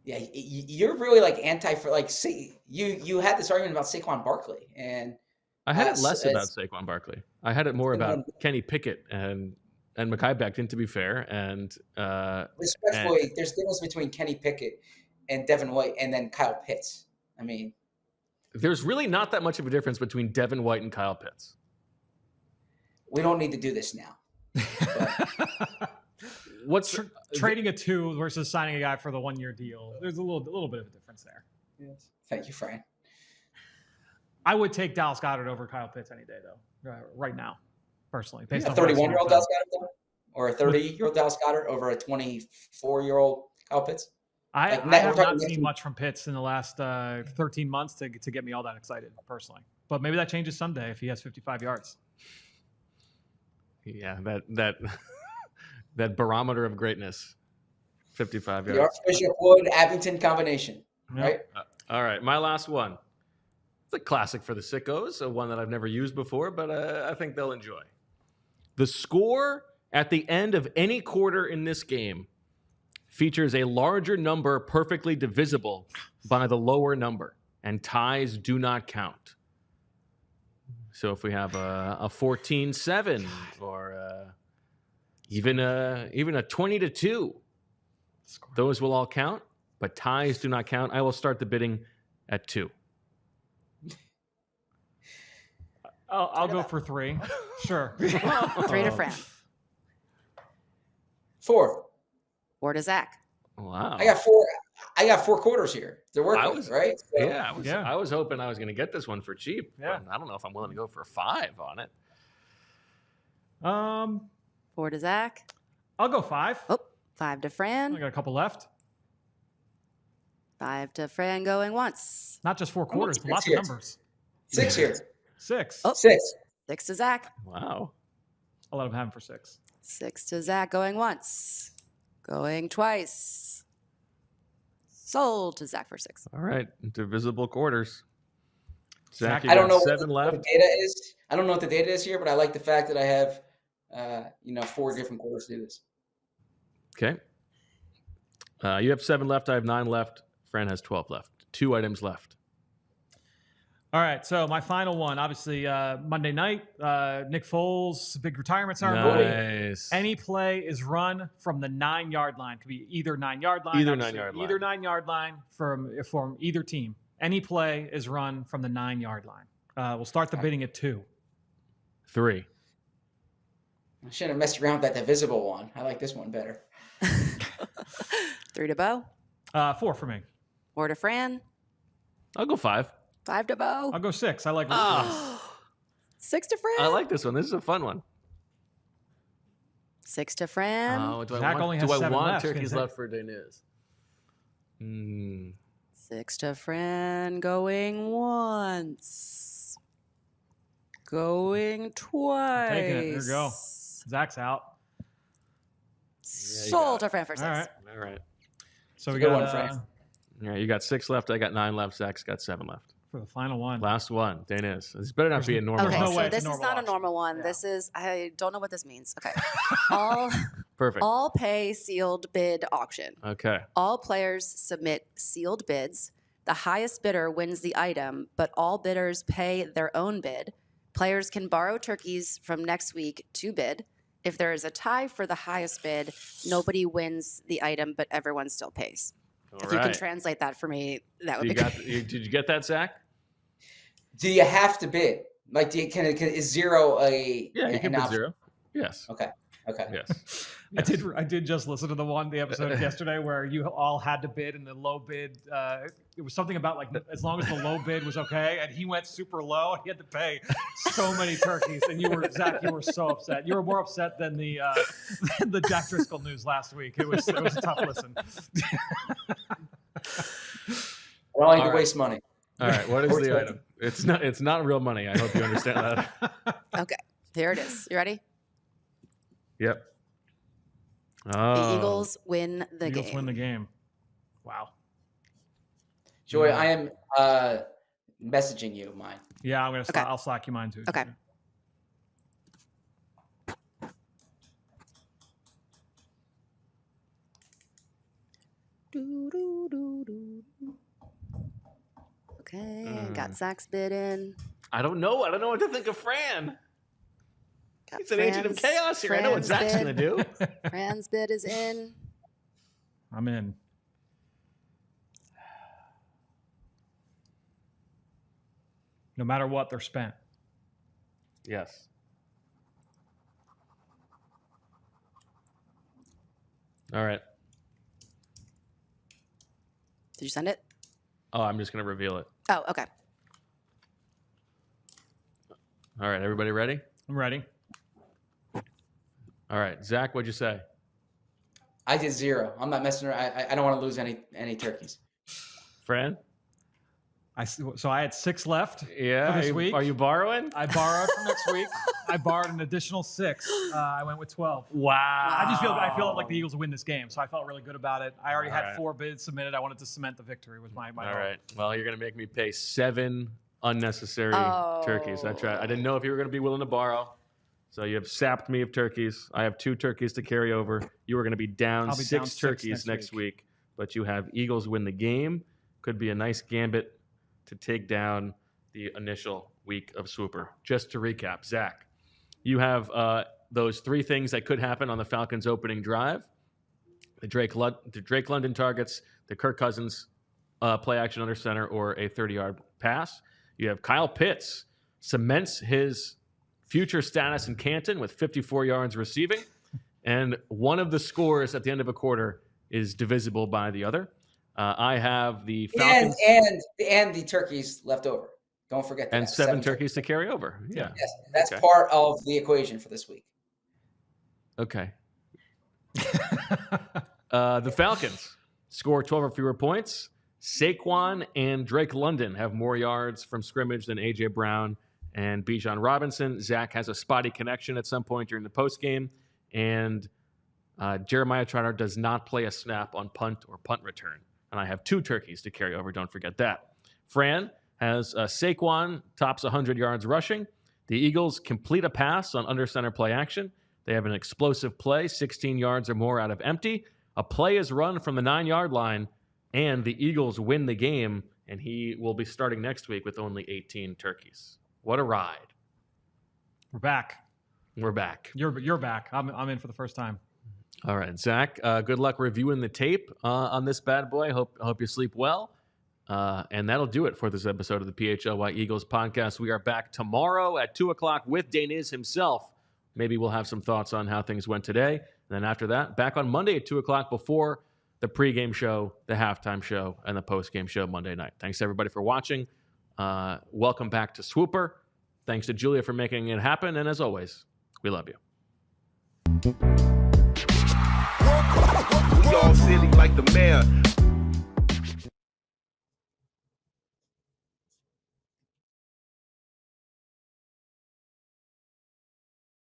Yeah, you're really like anti for like. See, you had this argument about Saquon Barkley, and I had it less about Saquon Barkley. I had it more about Kenny Pickett and Mekhi Becton, to be fair, and respectfully, there's a difference between Kenny Pickett and Devin White, and then Kyle Pitts. I mean, there's really not that much of a difference between Devin White and Kyle Pitts. We don't need to do this now. What's trading a 2 versus signing a guy for the 1-year deal? There's a little bit of a difference there. Yes. Thank you, Fran. I would take Dallas Goedert over Kyle Pitts any day, though. Right now, personally, based A on what I've seen 31-year-old from him. Dallas Goedert, though? Or a 30-year-old Dallas Goedert over a 24-year-old Kyle Pitts? I Like, have we're not talking seen much from Pitts in the last 13 months to get me all that excited, personally. But maybe that changes someday if he has 55 yards. Yeah, that barometer of greatness, 55 The yards. Archbishop Wood Abington combination, right? All right, my last one. It's a classic for the sickos, a one that I've never used before, but I think they'll enjoy. The score at the end of any quarter in this game features a larger number perfectly divisible by the lower number, and ties do not count. So if we have a 14-7 or even a 20-2, those will all count, but ties do not count. I will start the bidding at 2. I'll go for 3. Sure. 3 to Fran. 4. 4 to Zach. Wow. I got 4 quarters here. They're working, right? So, I was hoping I was going to get this one for cheap. Yeah. But I don't know if I'm willing to go for 5 on it. 4 to Zach. I'll go 5. Oh, 5 to I Fran. got a couple left. 5 to Fran going once. Not just 4 quarters, but lots of here. numbers. 6 here. 6. Oh. 6. 6 to Zach. Wow. I'll let him have him for 6. 6 to Zach going once. Going twice. Sold to Zach for 6. All right. Divisible quarters. Zach, you I don't got know 7 what left. the data is. I don't know what the data is here, but I like the fact that I have, 4 different quarters to do this. Okay. You have 7 left. I have 9 left. Fran has 12 left. 2 items left. All right, so my final one, obviously Monday night, Nick Foles, big retirement ceremony. Nice. Any play is run from the 9-yard line. Could be either 9-yard line. Either obviously, 9-yard line. Either 9-yard line from either team. Any play is run from the 9-yard line. We'll start the bidding at 2. 3. I shouldn't have messed around with that divisible one. I like this one better. 3 to Bo. 4 for me. 4 to Fran. I'll go 5. 5 to Bo. I'll go 6. I like 6 to Fran. I like this one. This is a fun one. 6 to Fran. Oh, do Zach I only want, has do I 7 want left. turkeys left for Deniz? 6 to Fran going once. Going twice. Taking it. There you go. Zach's out. Sold to Fran for 6. All right. All right. So we good got one, Frank. All right. You got 6 left. I got 9 left. Zach's got 7 left. for the final one. Last one. Deniz. This better not be a normal. Okay, no so way it's this a is normal not a auction. normal one. Yeah. This is, I don't know what this means. Okay. All Perfect. all pay sealed bid auction. Okay. All players submit sealed bids. The highest bidder wins the item, but all bidders pay their own bid. Players can borrow turkeys from next week to bid. If there is a tie for the highest bid, nobody wins the item, but everyone still pays. All If right. you can translate that for me, that would be got, great. did you get that, Zach? Do you have to bid? Like, is zero a Yeah, you an can bid option? 0. Yes. Okay. Yes. I did just listen to the episode yesterday where you all had to bid and the low bid. It was something about like as long as the low bid was okay, and he went super low. He had to pay so many turkeys, and Zach, you were so upset. You were more upset than the Jack Driscoll news last week. It was a tough listen. I don't like All to right. waste money. All right. What is the item? It's not real money. I hope you understand that. Okay, here it is. You ready? Yep. The Oh. Eagles win the Eagles game. win the game. Wow. Joy, I am messaging you mine. Yeah, I'm gonna. Okay. I'll slack you mine too. Okay. Okay, got Zach's bid in. I don't know. I don't know what to think of Fran. Got He's an agent of chaos here. I know what Fran's Zach's bid. going to do. Fran's bid is in. I'm in. No matter what, they're spent. Yes. All right. Did you send it? Oh, I'm just going to reveal it. Oh, okay. All right. Everybody ready? I'm ready. All right. Zach, what'd you say? I did 0. I'm not messing around. I don't want to lose any turkeys. Fran? So I had 6 left. Yeah. For this week? Are you borrowing? I borrowed for next week. I borrowed an additional 6. I went with 12. Wow. I feel like the Eagles will win this game, so I felt really good about it. I already All had right. 4 bids submitted. I wanted to cement the victory with my All goal. right. Well, you're going to make me pay 7 unnecessary turkeys. I tried. I didn't know if you were going to be willing to borrow. So you have sapped me of turkeys. I have 2 turkeys to carry over. You are going to be down I'll be 6 down 6 turkeys next next week. But you have Eagles win the game. Could be a nice gambit to take down the initial week of Swooper. Just to recap, Zach, you have those 3 things that could happen on the Falcons' opening drive. The Drake London targets, the Kirk Cousins play action under center, or a 30-yard pass. You have Kyle Pitts cements his future status in Canton with 54 yards receiving, and one of the scores at the end of a quarter is divisible by the other. I have the Falcons And the turkeys left over. Don't forget that. and 7 turkeys to carry over. Yeah. Yes, that's Okay. part of the equation for this week. Okay. The Falcons score 12 or fewer points. Saquon and Drake London have more yards from scrimmage than A.J. Brown and Bijan Robinson. Zach has a spotty connection at some point during the postgame. and Jeremiah Trotter does not play a snap on punt or punt return. And I have 2 turkeys to carry over. Don't forget that. Fran has Saquon tops 100 yards rushing. The Eagles complete a pass on under center play action. They have an explosive play, 16 yards or more out of empty. A play is run from the 9-yard line, and the Eagles win the game, and he will be starting next week with only 18 turkeys. What a ride. We're back. We're back. You're back. I'm in for the first time. All right, Zach, good luck reviewing the tape on this bad boy. Hope you sleep well. And that'll do it for this episode of the PHLY Eagles podcast. We are back tomorrow at 2 o'clock with Daniz himself. Maybe we'll have some thoughts on how things went today. And then after that, back on Monday at 2 o'clock before the pregame show, the halftime show, and the postgame show Monday night. Thanks, everybody, for watching. Welcome back to Swooper. Thanks to Julia for making it happen. And as always, we love you. We all silly like the mayor.